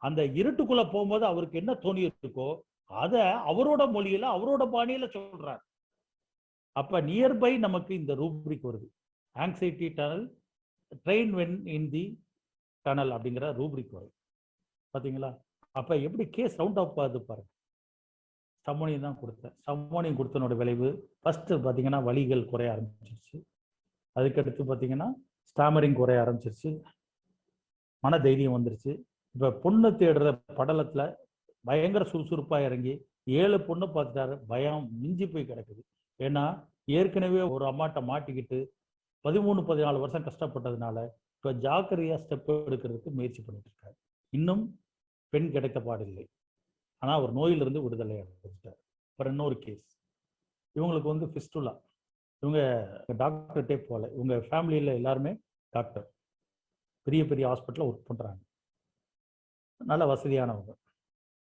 அந்த இருட்டுக்குள்ள போகும்போது அவருக்கு என்ன தோணி இருக்கோ அத அவரோட மொழியில அவரோட பாணியில சொல்றார். அப்ப நியர்பை நமக்கு இந்த ரூப்ரிக் வருது. Anxiety tunnel, train when in the tunnel அப்படிங்கிற ரூப்ரிக் வருது. பாத்தீங்களா? அப்ப எப்படி கேஸ் ரவுண்ட் அப் ஆகுது பாருங்க. சம்மோனியம் தான் கொடுத்தேன். சம்மோனியம் கொடுத்தனோட விளைவு ஃபர்ஸ்ட் பார்த்தீங்கன்னா வலிகள் குறைய ஆரம்பிச்சிருச்சு. அதுக்கடுத்து பார்த்தீங்கன்னா ஸ்டாமரிங் குறைய ஆரம்பிச்சிருச்சு. மன தைரியம் வந்துருச்சு. இப்போ பொண்ணு தேடுற படலத்துல பயங்கர சுறுசுறுப்பா இறங்கி 7 பொண்ணு பார்த்துட்டாரு. பயம் மிஞ்சி போய் கிடக்குது. ஏன்னா ஏற்கனவே ஒரு அம்மாட்ட மாட்டிக்கிட்டு 13-14 வருஷம் கஷ்டப்பட்டதுனால இப்போ ஜாக்கிரதையா ஸ்டெப் எடுக்கிறதுக்கு முயற்சி பண்ணிட்டு இருக்காரு. இன்னும் பெண் கிடைக்க பாடில்லை. ஆனா அவர் நோயிலிருந்து விடுதலை அடைஞ்சிட்டார். அப்புறம் இன்னொரு கேஸ், இவங்களுக்கு வந்து ஃபிஸ்டுலா. இவங்க டாக்டர்கிட்டே போகல. இவங்க ஃபேமிலியில எல்லாருமே டாக்டர், பெரிய பெரிய ஹாஸ்பிட்டலில் ஒர்க் பண்றாங்க, நல்ல வசதியானவங்க.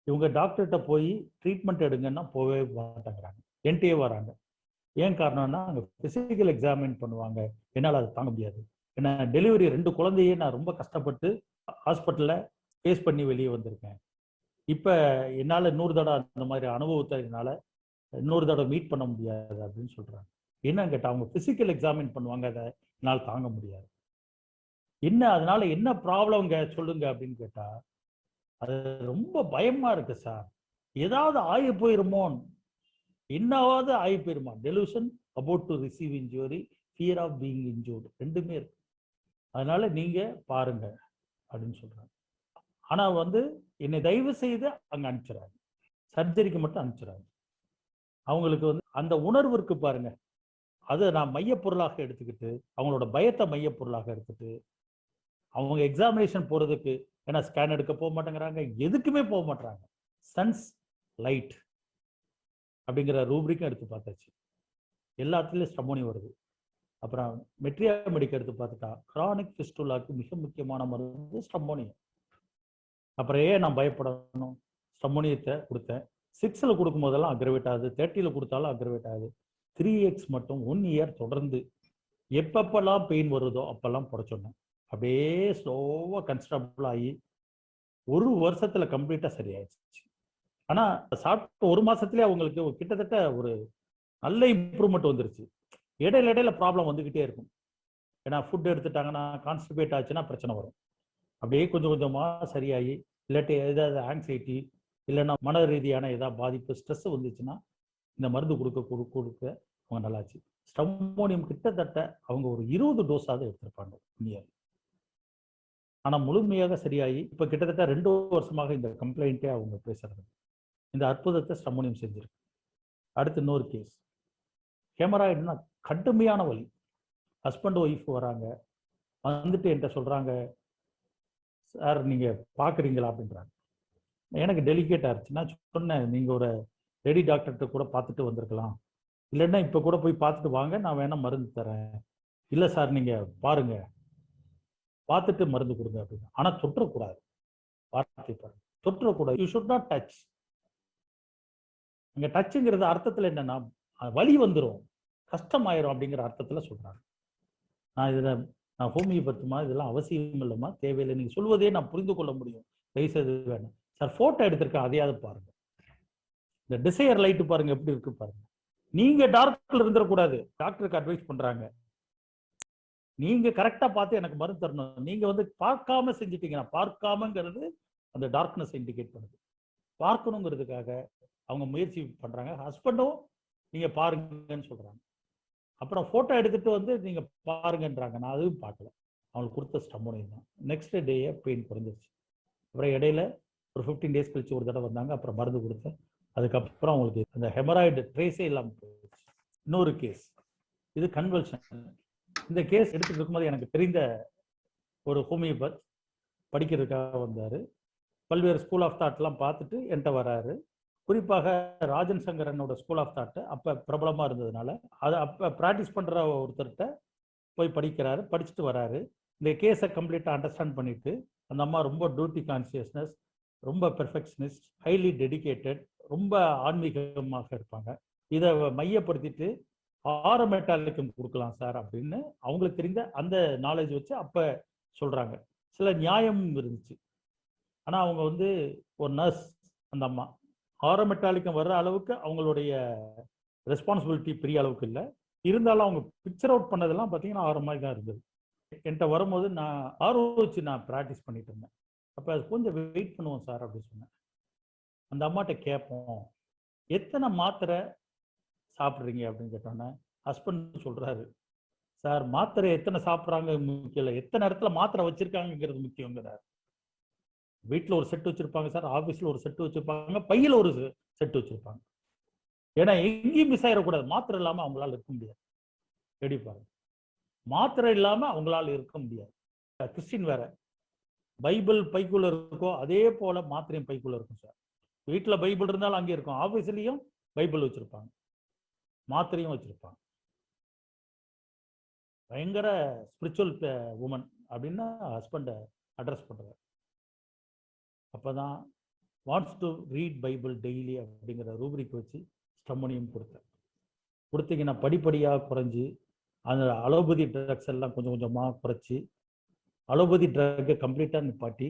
இவங்க டாக்டர்கிட்ட போய் ட்ரீட்மெண்ட் எடுங்கன்னா போகவே மாட்டேங்கிறாங்க. என்கிட்டயே வராங்க. ஏன் காரணம்னா அங்கே பிசிக்கல் எக்ஸாமின் பண்ணுவாங்க. என்னால் அதை தாங்க முடியாது. ஏன்னா டெலிவரி 2 குழந்தையே நான் ரொம்ப கஷ்டப்பட்டு ஹாஸ்பிட்டலில் ஃபேஸ் பண்ணி வெளியே வந்திருக்கேன். இப்போ என்னால் 100 தடவை அந்த மாதிரி அனுபவத்தினால 100 தடவை மீட் பண்ண முடியாது அப்படின்னு சொல்றாங்க. என்னன்னு கேட்டால் அவங்க பிசிக்கல் எக்ஸாமின் பண்ணுவாங்க, அதை என்னால் தாங்க முடியாது. என்ன அதனால என்ன ப்ராப்ளம்ங்க சொல்லுங்க அப்படின்னு கேட்டா, அது ரொம்ப பயமா இருக்கு சார். ஏதாவது ஆகி போயிருமோ, என்னாவது ஆகி போயிருமா. Delusion about to receive injury, fear of being injured, ரெண்டுமே இருக்கு. அதனால நீங்க பாருங்க அப்படின்னு சொல்றாங்க. ஆனா வந்து என்னை தயவு செய்து அங்க அனுப்பிச்சிடறாங்க, சர்ஜரிக்கு மட்டும் அனுப்பிச்சிடறாங்க. அவங்களுக்கு வந்து அந்த உணர்வு இருக்கு பாருங்க, அதை நான் மையப்பொருளாக எடுத்துக்கிட்டு, அவங்களோட பயத்தை மையப்பொருளாக எடுத்துட்டு, அவங்க எக்ஸாமினேஷன் போறதுக்கு, ஏன்னா ஸ்கேன் எடுக்க போக மாட்டேங்கிறாங்க, எதுக்குமே போக மாட்டாங்க. சன்ஸ் லைட் அப்படிங்கிற ரூப்ரிக்கும் எடுத்து பார்த்தாச்சு. எல்லாத்துலேயும் ஸ்டமோனி வருது. அப்புறம் மெட்ரியா மெடிக்க எடுத்து பார்த்துட்டா கிரானிக் ஃபிஸ்டுலாக்கு மிக முக்கியமான மருந்து ஸ்டமோனியம். அப்புறம் ஏன் நான் பயப்படணும்? ஸ்டமோனியத்தை கொடுத்தேன். 6ல் கொடுக்கும் போதெல்லாம் அக்ரவேட் ஆகுது, 30ல் கொடுத்தாலும் அக்ரவேட் ஆகுது. 3x மட்டும் 1 இயர் தொடர்ந்து எப்பப்பெல்லாம் பெயின் வருதோ அப்பெல்லாம் போட சொன்னேன். அப்படியே ஸ்லோவாக கன்ஸ்டபிள் ஆகி 1 வருஷத்துல கம்ப்ளீட்டா சரியாயிடுச்சு. ஆனா சாப்பிட்டு 1 மாசத்துலயே அவங்களுக்கு கிட்டத்தட்ட ஒரு நல்ல இம்ப்ரூவ்மெண்ட் வந்துருச்சு. இடையில இடையில ப்ராப்ளம் வந்துகிட்டே இருக்கும். ஏன்னா ஃபுட் எடுத்துட்டாங்கன்னா கான்ஸ்டிபேட் ஆச்சுன்னா பிரச்சனை வரும். அப்படியே கொஞ்சம் கொஞ்சமா சரியாகி, இல்லாட்டி ஏதாவது ஆங்ஸைட்டி இல்லைன்னா மன ரீதியான ஏதாவது பாதிப்பு, ஸ்ட்ரெஸ் வந்துச்சுன்னா இந்த மருந்து கொடுக்க அவங்க நல்லாச்சு. ஸ்டமோனியம் கிட்டத்தட்ட அவங்க ஒரு 20 டோஸாவது எடுத்திருப்பாங்க இயர். ஆனா முழுமையாக சரியாகி இப்ப கிட்டத்தட்ட 2 வருஷமாக இந்த கம்ப்ளைண்ட்டே அவங்க பேசுறது. இந்த அற்புதத்தை ஸ்டமோனியம் செஞ்சிருக்கு. அடுத்து இன்னொரு கேஸ், ஹெமராய்டுனா கடுமையான வலி. ஹஸ்பண்ட் ஒய்ஃப் வராங்க, வந்துட்டு என்கிட்ட சொல்றாங்க, சார் நீங்க பாக்குறீங்களா அப்படின்றாங்க. எனக்கு டெலிகேட் ஆயிடுச்சு. நான் சொன்னேன், நீங்க ஒரு லேடி டாக்டர்கிட்ட கூட பார்த்துட்டு வந்திருக்கலாம், இல்லைன்னா இப்ப கூட போய் பார்த்துட்டு வாங்க, நான் வேணா மருந்து தரேன். இல்லை சார் நீங்க பாருங்க, பார்த்துட்டு மருந்து கொடுங்க அப்படின்னு. ஆனா தொற்றக்கூடாது, வார்த்தை பாருங்க, தொற்றக்கூடாது. You should not touch. அங்க டச்சுங்கிறது அர்த்தத்துல என்னன்னா வலி வந்துடும், கஷ்டமாயிரும் அப்படிங்கிற அர்த்தத்துல சொல்றாங்க. நான் ஹோமியோபத்துமா, இதெல்லாம் அவசியம் இல்லைம்மா, தேவையில்லை, நீங்க சொல்வதே நான் புரிந்து கொள்ள முடியும், தயவுசெய்து வேணும் சார். போட்டோ எடுத்திருக்கேன், அதையாவது பாருங்க. இந்த டிசையர் லைட் பாருங்க எப்படி இருக்கு பாருங்க. நீங்க டாக்டர்ல இருந்துடக்கூடாது, டாக்டருக்கு அட்வைஸ் பண்றாங்க. நீங்க கரெக்டா பார்த்து எனக்கு மருந்து தரணும். நீங்க வந்து பார்க்காம செஞ்சுட்டீங்கன்னா, பார்க்காமங்கிறது அந்த டார்க்னஸ் இண்டிகேட் பண்ணுது. பார்க்கணுங்கிறதுக்காக அவங்க முயற்சி பண்றாங்க. ஹஸ்பண்டும் நீங்க பாருங்கன்னு சொல்றாங்க. அப்புறம் போட்டோ எடுத்துட்டு வந்து நீங்க பாருங்கன்றாங்க. நான் அதுவும் பார்க்கல. அவங்களுக்கு கொடுத்த ஸ்டமோனியம் தான். நெக்ஸ்ட் டேயே பெயின் குறைஞ்சிருச்சு. அப்புறம் இடையில ஒரு 15 டேஸ் கழிச்சு ஒரு தடவை வந்தாங்க. அப்புறம் மருந்து கொடுத்தேன். அதுக்கப்புறம் அவங்களுக்கு அந்த ஹெமராய்டு ட்ரேஸே இல்லாமல் போயிடுச்சு. இன்னொரு கேஸ், இது கன்வல்ஷன். இந்த கேஸ் எடுத்துட்டு இருக்கும்போது எனக்கு தெரிந்த ஒரு ஹோமியோபத் படிக்கிறதுக்காக வந்தாரு. பல்வேறு ஸ்கூல் ஆஃப் தாட்லாம் பார்த்துட்டு என்கிட்ட வராரு. குறிப்பாக ராஜன் சங்கரனோட ஸ்கூல் ஆஃப் தாட் அப்போ பிரபலமாக இருந்ததுனால அதை அப்போ ப்ராக்டிஸ் பண்ணுற ஒருத்தர்கிட்ட போய் படிக்கிறாரு, படிச்சுட்டு வராரு. இந்த கேஸை கம்ப்ளீட்டாக அண்டர்ஸ்டாண்ட் பண்ணிட்டு அந்த அம்மா ரொம்ப டியூட்டி கான்சியஸ்னஸ், ரொம்ப பெர்ஃபெக்ஷனிஸ்ட், ஹைலி டெடிகேட்டட், ரொம்ப ஆன்மீகமாக இருப்பாங்க. இதை மையப்படுத்திட்டு ஆரோமெட்டாலிக்கம் கொடுக்கலாம் சார் அப்படின்னு அவங்களுக்கு தெரிந்த அந்த நாலேஜ் வச்சு அப்போ சொல்கிறாங்க. சில நியாயம் இருந்துச்சு. ஆனால் அவங்க வந்து ஒரு நர்ஸ், அந்த அம்மா ஆரோமெட்டாலிக்கம் வர்ற அளவுக்கு அவங்களுடைய ரெஸ்பான்சிபிலிட்டி பெரிய அளவுக்கு இல்லை. இருந்தாலும் அவங்க பிக்சர் அவுட் பண்ணதெல்லாம் பார்த்தீங்கன்னா ஆரோ மாதிரி தான் இருந்தது. என்கிட்ட வரும்போது நான் ஆரோ வச்சு நான் ப்ராக்டிஸ் பண்ணிட்டு இருந்தேன். அப்போ அது கொஞ்சம் வெயிட் பண்ணுவோம் சார் அப்படின்னு சொன்னேன். அந்த அம்மாட்ட கேட்போம், எத்தனை மாத்திரை சாப்பிட்றீங்க அப்படின்னு கேட்டோன்னே ஹஸ்பண்ட் சொல்கிறாரு, சார் மாத்திரை எத்தனை சாப்பிட்றாங்க முக்கியம் இல்லை, எத்தனை இடத்துல மாத்திரை வச்சிருக்காங்கிறது முக்கியங்கிறார். வீட்டில் ஒரு செட்டு வச்சிருப்பாங்க சார், ஆஃபீஸில் ஒரு செட்டு வச்சிருப்பாங்க, பையில் ஒரு செட்டு வச்சிருப்பாங்க. ஏன்னா எங்கேயும் மிஸ் ஆயிடக்கூடாது. மாத்திரை இல்லாமல் அவங்களால இருக்க முடியாது. எடுப்பாங்க, மாத்திரை இல்லாமல் அவங்களால இருக்க முடியாது. கிறிஸ்டின் வேற, பைபிள் பைக்குள்ள இருக்கோ அதே போல மாத்திரையும் பைக்குள்ள இருக்கும் சார். வீட்டில் பைபிள் இருந்தாலும் அங்கே இருக்கும், ஆஃபீஸ்லேயும் பைபிள் வச்சிருப்பாங்க, மாத்திரையும் வச்சிருப்பாங்க. பயங்கர ஸ்பிரிச்சுவல் உமன் அப்படின்னு ஹஸ்பண்டை அட்ரஸ் பண்ணுறாரு. அப்போதான் wants to read Bible daily அப்படிங்கிற ரூபரிக் வச்சு ஸ்டம்மோனியம் கொடுத்தேன். கொடுத்தீங்கன்னா படிப்படியாக குறைஞ்சி அந்த அலோபதி ட்ரக்ஸ் எல்லாம் கொஞ்சம் கொஞ்சமாக குறைச்சி அலோபதி ட்ரக்கை கம்ப்ளீட்டாக நிப்பாட்டி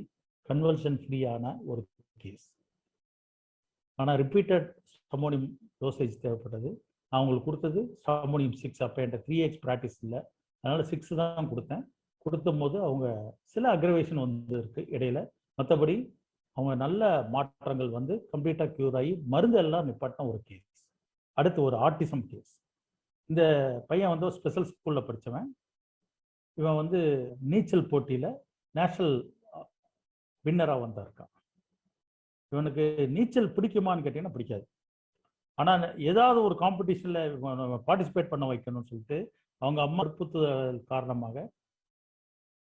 கன்வல்ஷன் ஃப்ரீயான ஒரு கேஸ். ஆனால் ரிப்பீட்டட் ஸ்டம்மோனியம் டோசேஜ் தேவைப்பட்டது. நான் உங்களுக்கு கொடுத்தது ஸ்டம்மோனியம் 6. அப்போ என்கிட்ட 3x ப்ராக்டிஸ் இல்லை, அதனால் 6 தான் கொடுத்தேன். கொடுத்தும் போது அவங்க சில அக்ரவேஷன் வந்து இருக்கு இடையில, மற்றபடி அவங்க நல்ல மாற்றங்கள் வந்து கம்ப்ளீட்டாக க்யூர் ஆகி மருந்து எல்லாம் நிப்பாட்டின ஒரு கேஸ். அடுத்து ஒரு ஆட்டிசம் கேஸ். இந்த பையன் வந்து ஒரு ஸ்பெஷல் ஸ்கூலில் படித்தவன். இவன் வந்து நீச்சல் போட்டியில் நேஷனல் வின்னராக வந்திருக்கான். இவனுக்கு நீச்சல் பிடிக்குமான்னு கேட்டிங்கன்னா பிடிக்காது. ஆனால் ஏதாவது ஒரு காம்படிஷனில் பார்ட்டிசிபேட் பண்ண வைக்கணும்னு சொல்லிட்டு அவங்க அம்மா அற்புதல் காரணமாக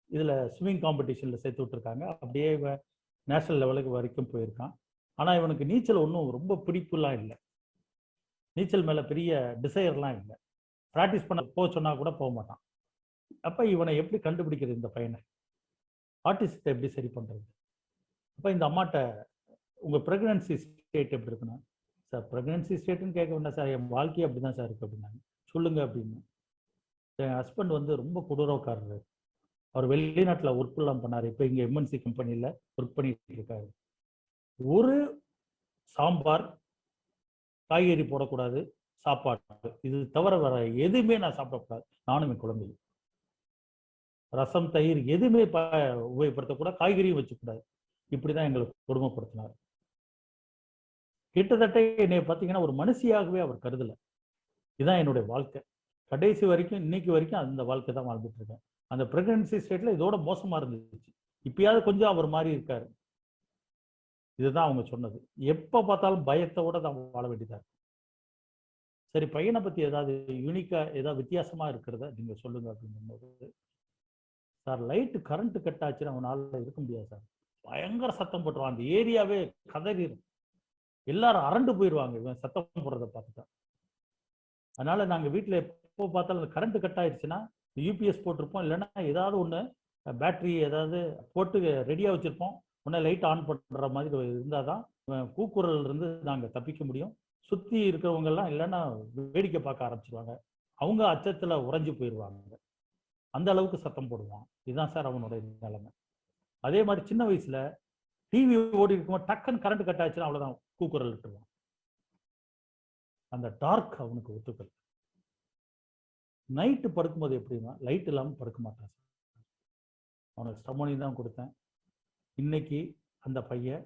இதில் ஸ்விம்மிங் காம்படிஷனில் சேர்த்து விட்டுருக்காங்க. அப்படியே இவன் நேஷனல் லெவலுக்கு வரைக்கும் போயிருக்கான். ஆனால் இவனுக்கு நீச்சல் ஒன்றும் ரொம்ப பிடிப்புலாம் இல்லை, நீச்சல் மேலே பெரிய டிசையர்லாம் இல்லை. ப்ராக்டிஸ் பண்ண போக சொன்னால் கூட போக மாட்டான். அப்போ இவனை எப்படி கண்டுபிடிக்கிறது, இந்த பையனை ஆர்டிஸ்ட்டை எப்படி சரி பண்ணுறது? அப்போ இந்த அம்மாட்ட உங்கள் ப்ரெக்னன்சி ஸ்டேட் எப்படி இருக்குன்னா, சார் ப்ரெக்னன்சி ஸ்டேட்டுன்னு கேட்க வேண்டாம் சார், என் வாழ்க்கையே அப்படி தான் சார் இருக்குது அப்படின்னாங்க. சொல்லுங்கள் அப்படின்னு. என் ஹஸ்பண்ட் வந்து ரொம்ப கொடூரக்காரர். அவர் வெளிநாட்டில் ஒர்க்லாம் பண்ணார். இப்போ இங்கே எம்என்சி கம்பெனியில் ஒர்க் பண்ணிட்டு இருக்காரு. ஒரு சாம்பார், காய்கறி போடக்கூடாது, சாப்பாடு, இது தவிர வர எதுவுமே நான் சாப்பிடக்கூடாது. நானும் என் குழந்தை ரசம் தயிர் எதுவுமே உபயோகப்படுத்தக்கூடாது, காய்கறியும் வச்சுக்கூடாது. இப்படிதான் எங்களுக்கு கொடுமைப்படுத்தினார். கிட்டத்தட்ட என்னை பார்த்தீங்கன்னா ஒரு மனுஷியாகவே அவர் கருதலை. இதுதான் என்னுடைய வாழ்க்கை கடைசி வரைக்கும், இன்னைக்கு வரைக்கும் அந்த வாழ்க்கை தான் வாழ்ந்துட்டு இருக்கேன். அந்த பிரெக்னன்சி ஸ்டேட்ல இதோட மோசமா இருந்துச்சு. இப்பயாவது கொஞ்சம் அவர் மாதிரி இருக்காரு. இதுதான் அவங்க சொன்னது. எப்ப பார்த்தாலும் பயத்தோட தான் வாழ வேண்டியதா இருக்கு. சரி, பையனை பத்தி ஏதாவது யூனிக்கா ஏதாவது வித்தியாசமா இருக்கிறத நீங்க சொல்லுங்க அப்படிங்கும்போது, சார் லைட்டு கரண்ட் கட் ஆச்சுன்னா அவனால இருக்க முடியாது சார். பயங்கர சத்தம் போட்டுருவான், அந்த ஏரியாவே கதறிடும், எல்லாரும் அரண்டு போயிடுவாங்க இவன் சத்தம் போடுறதை பார்த்துட்டா. அதனால நாங்கள் வீட்டில் எப்போ பார்த்தாலும் கரண்ட் கட் ஆயிடுச்சுன்னா யூபிஎஸ் போட்டிருப்போம், இல்லைன்னா ஏதாவது ஒன்று பேட்டரி ஏதாவது போட்டு ரெடியாக வச்சுருப்போம். உடனே லைட் ஆன் பண்ணுற மாதிரி இருந்தால் தான் கூக்குரல் இருந்து நாங்கள் தப்பிக்க முடியும். சுற்றி இருக்கிறவங்கெல்லாம் இல்லைன்னா வேடிக்கை பார்க்க ஆரம்பிச்சிருவாங்க, அவங்க அச்சத்தில் உறைஞ்சி போயிடுவாங்க. அந்த அளவுக்கு சத்தம் போடுவான். இதுதான் சார் அவனுடைய நிலைமை. அதே மாதிரி சின்ன வயசில் டிவி ஓடி இருக்கும்போது டக்குன்னு கரண்ட் கட் ஆச்சுன்னா அவ்வளோதான் கூக்குரல் விட்டுருவான். அந்த டார்க் அவனுக்கு ஒத்துக்கல். நைட்டு படுக்கும்போது எப்படின்னா லைட் இல்லாமல் படுக்க மாட்டான். அவனுக்கு ஸ்டம்மோனியம் தான் கொடுத்தேன். இன்னைக்கு அந்த பையன்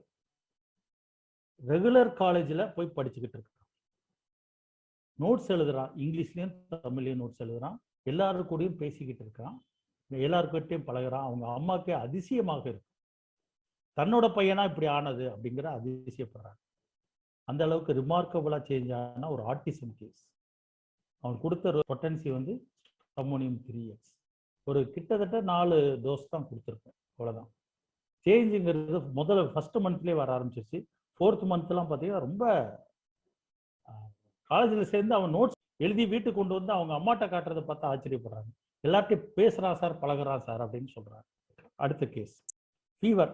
ரெகுலர் காலேஜில் போய் படிச்சுக்கிட்டு இருக்கான். நோட்ஸ் எழுதுறான், இங்கிலீஷ்லேயும் தமிழ்லையும் நோட்ஸ் எழுதுறான். எல்லாரும் கூடயும் பேசிக்கிட்டு இருக்கான், எல்லாருக்கிட்டையும் பழகிறான். அவங்க அம்மாவுக்கு அதிசயமாக இருக்கு, தன்னோட பையனா இப்படி ஆனது அப்படிங்கிற அதிசயப்படுறாங்க. அந்த அளவுக்கு ரிமார்க்கபிளா சேஞ்ச் ஆன ஒரு ஆட்டிசம் கேஸ். அவன் கொடுத்த பொட்டன்சி வந்து ஸ்டம்மோனியம் 3x. ஒரு கிட்டத்தட்ட 4 டோஸ் தான் கொடுத்துருக்கேன், அவ்வளோதான். சேஞ்சுங்கிறது முதல்ல ஃபர்ஸ்ட் மந்த்லேயே வர ஆரம்பிச்சிருச்சு. 4th மந்த்லாம் பார்த்தீங்கன்னா ரொம்ப காலேஜில் சேர்ந்து அவன் நோட்ஸ் எழுதி வீட்டுக்கு கொண்டு வந்து அவங்க அம்மாட்ட காட்டுறதை பார்த்தா ஆச்சரியப்படுறாங்க. எல்லார்ட்டையும் பேசுகிறான் சார், பழகுறான் சார் அப்படின்னு சொல்கிறாங்க. அடுத்த கேஸ் ஃபீவர்.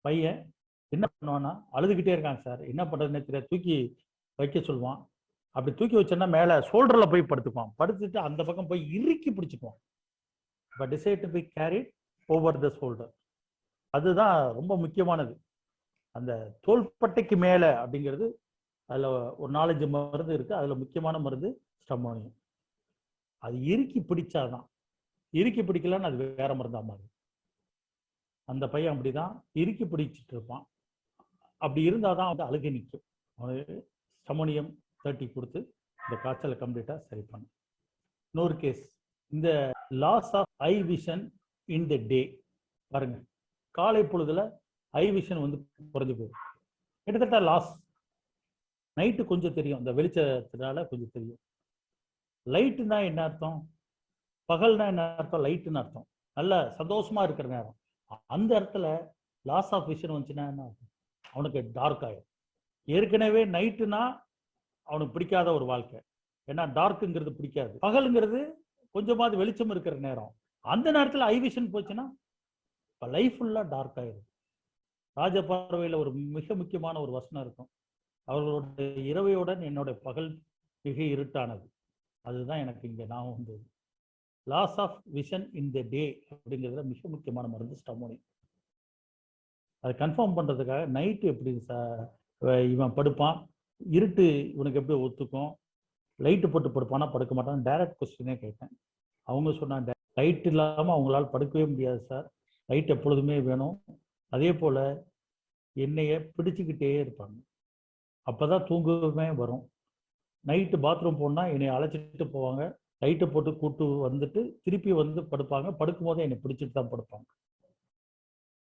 பையன் என்ன பண்ணுவான்னா அழுதுகிட்டே இருக்காங்க சார், என்ன பண்ணுறதுன்னு தெரியாது, தூக்கி வைக்க சொல்லுவான். அப்படி தூக்கி வச்சோன்னா மேலே ஷோல்டரில் போய் படுத்துக்குவான். படுத்துட்டு அந்த பக்கம் போய் இறுக்கி பிடிச்சிக்குவான். But decide to be carried over the shoulder. அதுதான் ரொம்ப முக்கியமானது. அந்த தோள்பட்டைக்கு மேலே அப்படிங்கிறது அதில் ஒரு 4-5 மருந்து இருக்குது. அதில் முக்கியமான மருந்து ஸ்டமோனியம். அது இறுக்கி பிடிச்சாதான், இறுக்கி பிடிக்கலன்னு அது வேற மருந்தாக மாறும். அந்த பையன் அப்படிதான் இறுக்கி பிடிச்சிட்டு இருப்பான். அப்படி இருந்தால் தான் வந்து அழுகை நிற்கும். அவனுக்கு ஸ்டமோனியம் 30 கொடுத்து இந்த காய்ச்சலை கம்ப்ளீட்டாக சரி பண்ணும். இன்னொரு கேஸ், இந்த loss of eye vision in the day. பாருங்க, காலை பொழுதுல ஐ விஷன் வந்து குறைஞ்சு போயிடும். கிட்டத்தட்ட லாஸ். நைட்டு கொஞ்சம் தெரியும், இந்த வெளிச்சத்தினால கொஞ்சம் தெரியும். லைட்டுனா என்ன அர்த்தம்? பகல்னா என்ன அர்த்தம்? லைட்டுன்னு அர்த்தம். நல்ல சந்தோஷமா இருக்கிற நேரம். அந்த இடத்துல லாஸ் ஆஃப் விஷன் வந்துச்சுன்னா என்ன அர்த்தம்? அவனுக்கு டார்க் ஆயிடும். ஏற்கனவே நைட்டுனா அவனுக்கு பிடிக்காத ஒரு வாழ்க்கை. ஏன்னா டார்க்குங்கிறது பிடிக்காது. பகலுங்கிறது கொஞ்சமாவது வெளிச்சம் இருக்கிற நேரம். அந்த நேரத்தில் ஐ விஷன் போச்சுன்னா லைஃப் ஃபுல்லா டார்க் ஆயிடும். ராஜபார்வையில் ஒரு மிக முக்கியமான ஒரு வசனம் இருக்கும், அவர்களுடைய இரவையுடன் என்னோட பகல் மிக இருட்டானது. அதுதான் எனக்கு இங்கே நான் வந்தது. Loss of vision in the டே அப்படிங்கிறதுல மிக முக்கியமான மருந்து ஸ்டமோனியம். அதை கன்ஃபார்ம் பண்ணுறதுக்காக நைட்டு எப்படி இவன் படுப்பான், இருட்டு இவனுக்கு எப்படி ஒத்துக்கும், லைட்டு போட்டு படுப்பானா படுக்க மாட்டான்னு டைரக்ட் கொஸ்டினே கேட்டேன். அவங்க சொன்னாங்க, லைட் இல்லாமல் அவங்களால படுக்கவே முடியாது சார், லைட் எப்பொழுதுமே வேணும். அதே போல் என்னைய பிடிச்சிக்கிட்டே இருப்பாங்க, அப்போ தான் தூங்கவே வரும். நைட்டு பாத்ரூம் போனால் என்னை அழைச்சிட்டு போவாங்க, லைட்டை போட்டு கூட்டு வந்துட்டு திருப்பி வந்து படுப்பாங்க. படுக்கும் போதே என்னை பிடிச்சிட்டு தான் படுப்பாங்க.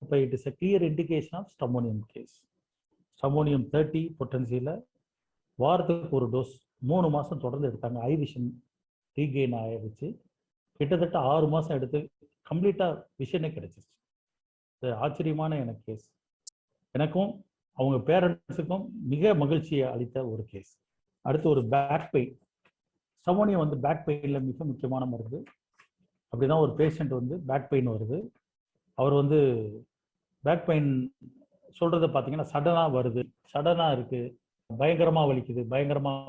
இப்போ it is a clear indication of stramonium case. Stramonium 30 பொட்டன்சியில் வாரத்துக்கு ஒரு டோஸ் 3 மாதம் தொடர்ந்து எடுத்தாங்க. ஐ விஷன் ரீகெயின் ஆகிடுச்சு. கிட்டத்தட்ட 6 மாதம் எடுத்து கம்ப்ளீட்டாக விஷனே கிடைச்சிருச்சு. இது ஆச்சரியமான எனக்கு கேஸ். எனக்கும் அவங்க பேரண்ட்ஸுக்கும் மிக மகிழ்ச்சியை அளித்த ஒரு கேஸ். அடுத்து ஒரு பேக் பெயின். ஸ்டமோனியம் வந்து பேக் பெயினில் மிக முக்கியமான மருந்து. அப்படிதான் ஒரு பேஷண்ட் வந்து பேக் பெயின் வருது. அவர் வந்து பேக் பெயின் சொல்கிறத பார்த்தீங்கன்னா சடனாக வருது, சடனாக இருக்குது, பயங்கரமாக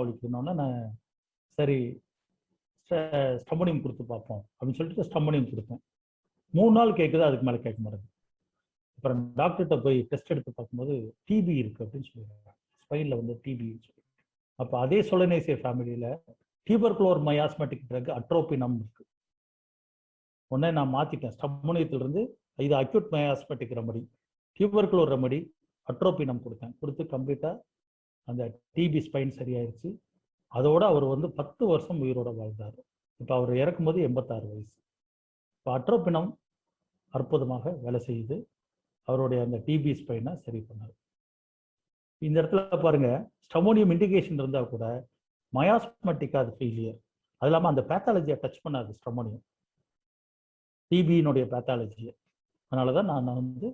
வலிக்குதுன்னொன்னே நான் சரி ஸ்டமோனியம் கொடுத்து பார்ப்போம் அப்படின்னு சொல்லிட்டு ஸ்டமோனியம் கொடுத்தேன். 3 நாள் கேட்குது, அதுக்கு மேலே கேட்க மாட்டேங்குது. அப்புறம் டாக்டர்கிட்ட போய் டெஸ்ட் எடுத்து பார்க்கும்போது டிபி இருக்குது அப்படின்னு சொல்லிடுறாங்க, ஸ்பைனில் வந்து டிபின்னு சொல்லி. அப்போ அதே சொலனேசியா ஃபேமிலியில் டியூபர்குலோர் மயாஸ்மெட்டிக் ட்ரக் அட்ரோபினம் இருக்கு. உடனே நான் மாற்றிட்டேன், ஸ்டமோனியத்திலிருந்து இது அக்யூட் மயாஸ்மெட்டிக் ரெமடி, டியூபர்குலோர் ரெமடி அட்ரோபினம் கொடுத்து கம்ப்ளீட்டாக அந்த டிபி ஸ்பைன் சரியாயிருச்சு. அதோட அவர் வந்து 10 வருஷம் உயிரோட வாழ்ந்தார். இப்போ அவர் இறக்கும்போது 86 வயசு. இப்போ அட்ரோபினம் அற்புதமாக வேலை செய்யுது, அவருடைய அந்த டிபி ஸ்பைனை சரி பண்ணார். இந்த இடத்துல பாருங்க, ஸ்டமோனியம் இண்டிகேஷன் இருந்தால் கூட மயாஸ்மெட்டிக் அது ஃபெயிலியர். அது இல்லாமல் அந்த பேத்தாலஜியை டச் பண்ணாது ஸ்டமோனியம், டிபியினுடைய பேத்தாலஜியை. அதனால தான் நான் வந்து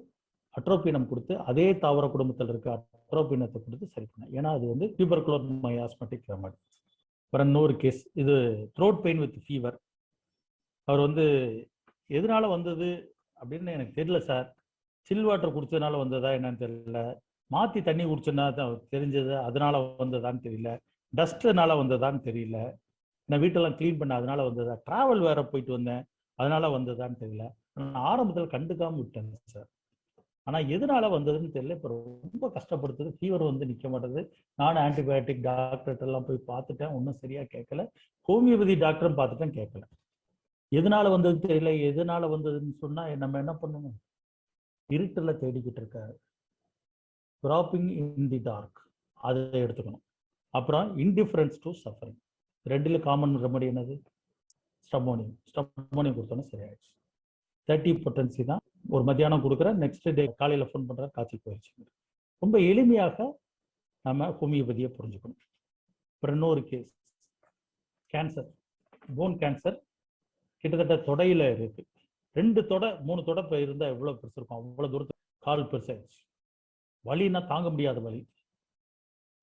அட்ரோபினம் கொடுத்து அதே தாவர குடும்பத்தில் இருக்க அட்ரோபினத்தை கொடுத்து சரி பண்ணேன். ஏன்னா அது வந்து டியூபர்குலோர் மயாஸ்மெட்டிக் ரெமடி. அப்புறம் இன்னொரு கேஸ், இது த்ரோட் பெயின் வித் ஃபீவர். அவர் வந்து எதனால வந்தது அப்படின்னு எனக்கு தெரியல சார், சில் வாட்டர் குடிச்சதுனால வந்ததா என்னன்னு தெரியல, மாற்றி தண்ணி குடிச்சதுனா தெரிஞ்சது அதனால வந்ததான்னு தெரியல, டஸ்ட்னால வந்ததான்னு தெரியல, நான் வீட்டெல்லாம் க்ளீன் பண்ண அதனால வந்ததா, ட்ராவல் வேற போயிட்டு வந்தேன் அதனால வந்ததான்னு தெரியல. நான் ஆரம்பத்தில் கண்டுக்காம விட்டேன் சார். ஆனால் எதனால வந்ததுன்னு தெரியல. இப்போ ரொம்ப கஷ்டப்படுத்துது, ஃபீவர் வந்து நிற்க மாட்டேது. நானும் ஆன்டிபயோட்டிக் டாக்டர்கிட்டலாம் போய் பார்த்துட்டேன், ஒன்றும் சரியாக கேட்கல. ஹோமியோபதி டாக்டரும் பார்த்துட்டேன், கேட்கல. எதனால வந்ததுன்னு தெரியல. எதனால வந்ததுன்னு சொன்னால் நம்ம என்ன பண்ணணும்? இருட்டில் தேடிக்கிட்டு இருக்காரு, க்ராப்பிங் இன் தி டார்க், அதை எடுத்துக்கணும். அப்புறம் இன்டிஃபரன்ஸ் டு சஃபரிங், ரெண்டில் காமன் ரெமடி என்னது? ஸ்டமோனியம் கொடுத்தோன்னே சரியாயிடுச்சு. 30 பொட்டன்சி தான் ஒரு மத்தியானம் கொடுக்குறேன், நெக்ஸ்ட் டே காலையில் ஃபோன் பண்ணுற காய்ச்சி போயிடுச்சு. ரொம்ப எளிமையாக நம்ம ஹோமியோபதியை புரிஞ்சுக்கணும். அப்புறம் இன்னொரு கேஸ், கேன்சர், போன் கேன்சர். கிட்டத்தட்ட தொடையில் இருக்கு, 2 தொடை 3 தொடை இருந்தால் எவ்வளோ பெருசு இருக்கும், அவ்வளோ தூரத்துக்கு கால் பெருசாயிடுச்சு. வலின்னா தாங்க முடியாத வலி.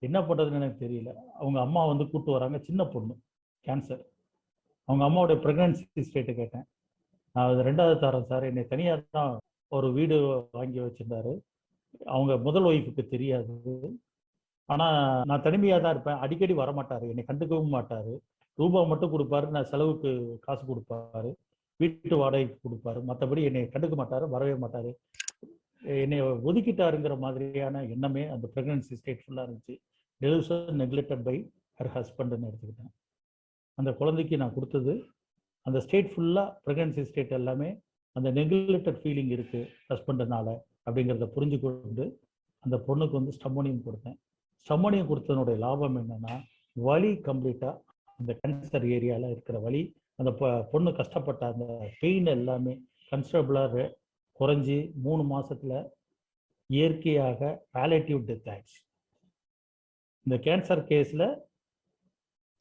என்ன பண்ணுறதுன்னு எனக்கு தெரியல. அவங்க அம்மா வந்து கூப்பிட்டு வராங்க, சின்ன பொண்ணு, கேன்சர். அவங்க அம்மாவுடைய ப்ரெக்னன்சி ஸ்டேட்டை கேட்டேன். நான் அது 2வது தரேன் சார், என்னை தனியாக தான் ஒரு வீடு வாங்கி வச்சுருந்தாரு. அவங்க முதல் ஒய்ஃபுக்கு தெரியாது. ஆனால் நான் தனிமையாக தான் இருப்பேன், அடிக்கடி வரமாட்டார், என்னை கண்டுக்கவும் மாட்டார். ரூபா மட்டும் கொடுப்பாரு, நான் செலவுக்கு காசு கொடுப்பாரு, வீட்டு வாடகைக்கு கொடுப்பாரு, மற்றபடி என்னை கண்டுக்க மாட்டார், வரவே மாட்டார். என்னை ஒதுக்கிட்டாருங்கிற மாதிரியான எண்ணமே அந்த ப்ரெக்னன்சி ஸ்டேட் ஃபுல்லாக இருந்துச்சு. டெலிவரி நெக்லெக்டட் பை ஹர் ஹஸ்பண்டுன்னு எடுத்துக்கிட்டேன். அந்த குழந்தைக்கு நான் கொடுத்தது அந்த ஸ்டேட் ஃபுல்லாக, ப்ரெக்னன்சி ஸ்டேட் எல்லாமே அந்த நெக்லெக்டட் ஃபீலிங் இருக்குது ஹஸ்பண்டுனால அப்படிங்கிறத புரிஞ்சு கொண்டு அந்த பொண்ணுக்கு வந்து ஸ்டமோனியம் கொடுத்தேன். ஸ்டமோனியம் கொடுத்ததனுடைய லாபம் என்னென்னா, வலி கம்ப்ளீட்டாக அந்த கேன்சர் ஏரியாவில் இருக்கிற வலி, அந்த பொண்ணு கஷ்டப்பட்ட அந்த பெயின் எல்லாமே கன்சிடபிளாக குறைஞ்சி 3 மாதத்தில் இயற்கையாக பாலியேட்டிவ் டெத் ஆயிடுச்சு. இந்த கேன்சர் கேஸில்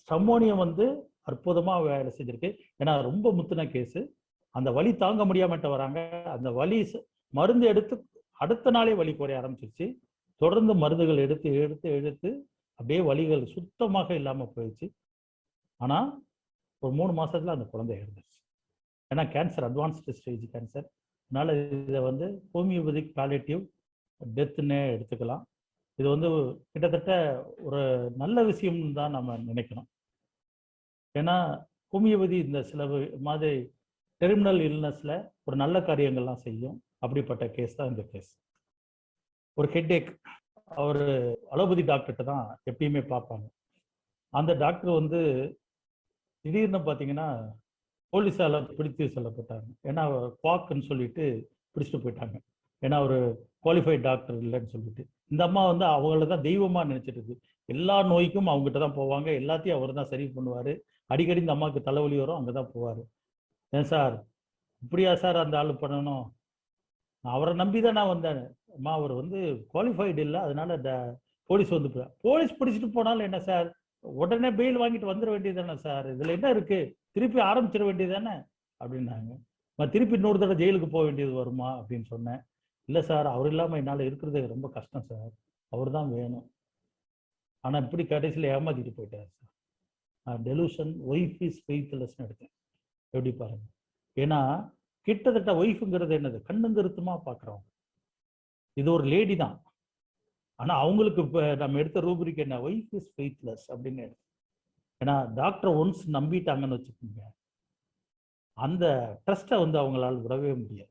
ஸ்டமோனியம் வந்து அற்புதமாக வேலை செஞ்சிருக்கு. ஏன்னா ரொம்ப முத்தின கேஸு, அந்த வலி தாங்க முடியாமட்ட வராங்க. அந்த வலி மருந்து எடுத்து அடுத்த நாளே வலி குறைய ஆரம்பிச்சிருச்சு. தொடர்ந்து மருந்துகள் எடுத்து எடுத்து எடுத்து அப்படியே வலிகள் சுத்தமாக இல்லாமல் போயிடுச்சு. ஆனால் ஒரு 3 மாதத்தில் அந்த குழந்தை இறந்துருச்சு. ஏன்னா கேன்சர் அட்வான்ஸ்டு ஸ்டேஜ் கேன்சர். அதனால் இதை வந்து ஹோமியோபதிக் பாலியேட்டிவ் டெத்துன்னே எடுத்துக்கலாம். இது வந்து கிட்டத்தட்ட ஒரு நல்ல விஷயம்னு தான் நம்ம நினைக்கணும். ஏன்னா ஹோமியோபதி இந்த சில மாதிரி டெர்மினல் இல்னஸில் ஒரு நல்ல காரியங்கள்லாம் செய்யும். அப்படிப்பட்ட கேஸ் தான் இந்த கேஸ். ஒரு ஹெட்ஏக், அவர் அலோபதி டாக்டர்கிட்ட தான் எப்பயுமே பார்ப்பாங்க. அந்த டாக்டர் வந்து திடீர்னு பார்த்தீங்கன்னா போலீஸால் பிடித்து செல்லப்பட்டாங்க. ஏன்னா குவாக்குன்னு சொல்லிட்டு பிடிச்சிட்டு போயிட்டாங்க. ஏன்னா ஒரு குவாலிஃபைட் டாக்டர் இல்லைன்னு சொல்லிட்டு. இந்த அம்மா வந்து அவங்கள தான் தெய்வமாக நினச்சிட்டு இருக்கு. எல்லா நோய்க்கும் அவங்ககிட்ட தான் போவாங்க, எல்லாத்தையும் அவர் தான் சரி பண்ணுவார். அடிக்கடி இந்த அம்மாவுக்கு தலைவலி வரும், அங்கே தான் போவார். ஏன் சார் இப்படியா சார் அந்த ஆள் பண்ணணும்? நான் அவரை நம்பி தான் நான் வந்தேன். அம்மா அவர் வந்து குவாலிஃபைடு இல்லை, அதனால போலீஸ் வந்து போலீஸ் பிடிச்சிட்டு போனாலும் என்ன சார், உடனே பெயில் வாங்கிட்டு வந்துட வேண்டியது தானே சார், இதில் என்ன இருக்கு, திருப்பி ஆரம்பிச்சிட வேண்டியது தானே அப்படின்னாங்க. திருப்பி இன்னொரு தடவை ஜெயிலுக்கு போக வேண்டியது வருமா அப்படின்னு சொன்னேன். இல்லை சார், அவர் இல்லாமல் என்னால் இருக்கிறது ரொம்ப கஷ்டம் சார், அவர் தான் வேணும். ஆனால் இப்படி கடைசியில் ஏமாத்திட்டு போயிட்டார் சார். நான் டெலூஷன் ஒய்ஃப் இஸ் ஃபெய்த்லெஸ்ன்னு எடுத்தேன். எப்படி பாருங்க. ஏன்னா கிட்டத்தட்ட ஒய்ஃபுங்கிறது என்னது, கண்ணுங்கருத்துமா பார்க்குறவங்க. இது ஒரு லேடி தான், ஆனால் அவங்களுக்கு இப்போ நம்ம எடுத்த ரூபரிக் என்ன, ஒய்ஃப் இஸ் ஃபெய்த்லெஸ் அப்படின்னு. ஏன்னா டாக்டர் ஒன்ஸ் நம்பிட்டாங்கன்னு வச்சுக்கோங்க, அந்த ட்ரஸ்ட்டை வந்து அவங்களால விடவே முடியாது.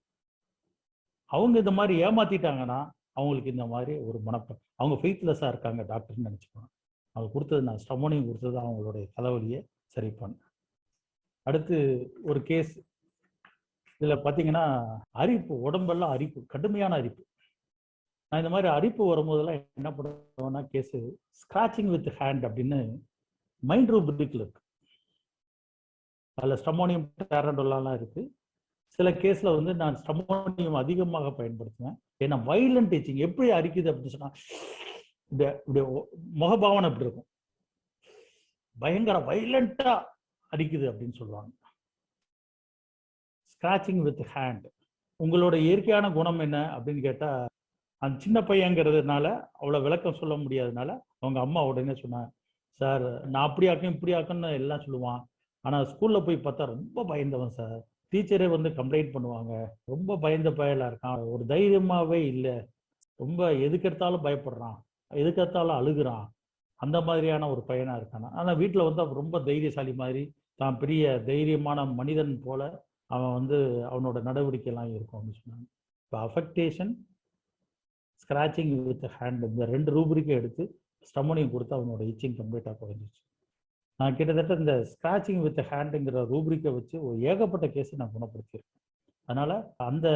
அவங்க இந்த மாதிரி ஏமாத்திட்டாங்கன்னா அவங்களுக்கு இந்த மாதிரி ஒரு மனப்பம், அவங்க ஃபெய்த்லெஸ்ஸாக இருக்காங்க டாக்டர்னு நினச்சிக்கணும். அவங்க கொடுத்தது, நான் ஸ்டமோனியம் கொடுத்தது அவங்களுடைய தலைவலியை சரி பண்ணேன். அடுத்து ஒரு கேஸ், இதில் பார்த்தீங்கன்னா அரிப்பு, உடம்பெல்லாம் அரிப்பு, கடுமையான அரிப்பு. நான் இந்த மாதிரி அரிப்பு வரும்போதெல்லாம் என்ன பண்ணுவேன்னா, கேஸு ஸ்க்ராச்சிங் வித் ஹேண்ட் அப்படின்னு மைண்ட் ரூபிரிக்கில் இருக்கு. அதில் ஸ்டமோனியம் டேரண்டோலாம் இருக்குது. சில கேஸில் வந்து நான் ஸ்டமோனியம் அதிகமாக பயன்படுத்துவேன். ஏன்னா வைலண்ட் டீச்சிங் எப்படி அரிக்குது அப்படின்னு சொன்னால், இப்படி முகபாவனை எப்படி இருக்கும், பயங்கர வைலண்டா அரிக்குது அப்படின்னு சொல்லுவாங்க. Scratching with hand. உங்களோட இயற்கையான குணம் என்ன அப்படின்னு கேட்டா, அந்த சின்ன பையங்கிறதுனால அவ்வளோ விளக்கம் சொல்ல முடியாதனால அவங்க அம்மா உடனே சொன்னாங்க, சார் நான் அப்படி ஆக்கும் இப்படி ஆக்குன்னு எல்லாம் சொல்லுவான், ஆனால் ஸ்கூலில் போய் பார்த்தா ரொம்ப பயந்தவன் சார், டீச்சரே வந்து கம்ப்ளைண்ட் பண்ணுவாங்க, ரொம்ப பயந்த பயலாக இருக்கான், ஒரு தைரியமாகவே இல்லை, ரொம்ப எதுக்கெடுத்தாலும் பயப்படுறான், எதுக்கெடுத்தாலும் அழுகுறான், அந்த மாதிரியான ஒரு பையனாக இருக்கானா. ஆனால் வீட்டில் வந்து அவன் ரொம்ப தைரியசாலி மாதிரி, தான் பெரிய தைரியமான மனிதன் போல அவன் வந்து அவனோட நடவடிக்கைலாம் இருக்கும் அப்படின்னு சொன்னாங்க. இப்போ அஃபெக்டேஷன், ஸ்க்ராச்சிங் வித் ஹேண்ட், இந்த 2 ரூபரிக்கை எடுத்து ஸ்டமோனியம் கொடுத்து அவனோட இச்சிங் கம்ப்ளீட்டாக குறைஞ்சிச்சு. நான் கிட்டத்தட்ட இந்த ஸ்க்ராச்சிங் வித் ஹேண்டுங்கிற ரூபரிக்கை வச்சு ஒரு ஏகப்பட்ட கேஸை நான் குணப்படுத்தியிருக்கேன். அதனால் அந்த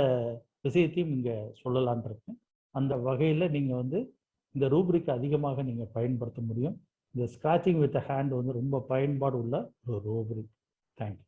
விஷயத்தையும் இங்கே சொல்லலான் இருக்கேன். அந்த வகையில் நீங்கள் வந்து இந்த ரூபரிக்கை அதிகமாக நீங்கள் பயன்படுத்த முடியும். இந்த ஸ்க்ராச்சிங் வித் ஹேண்ட் வந்து ரொம்ப பயன்பாடு உள்ள ஒரு ரூபரிக். தேங்க்யூ.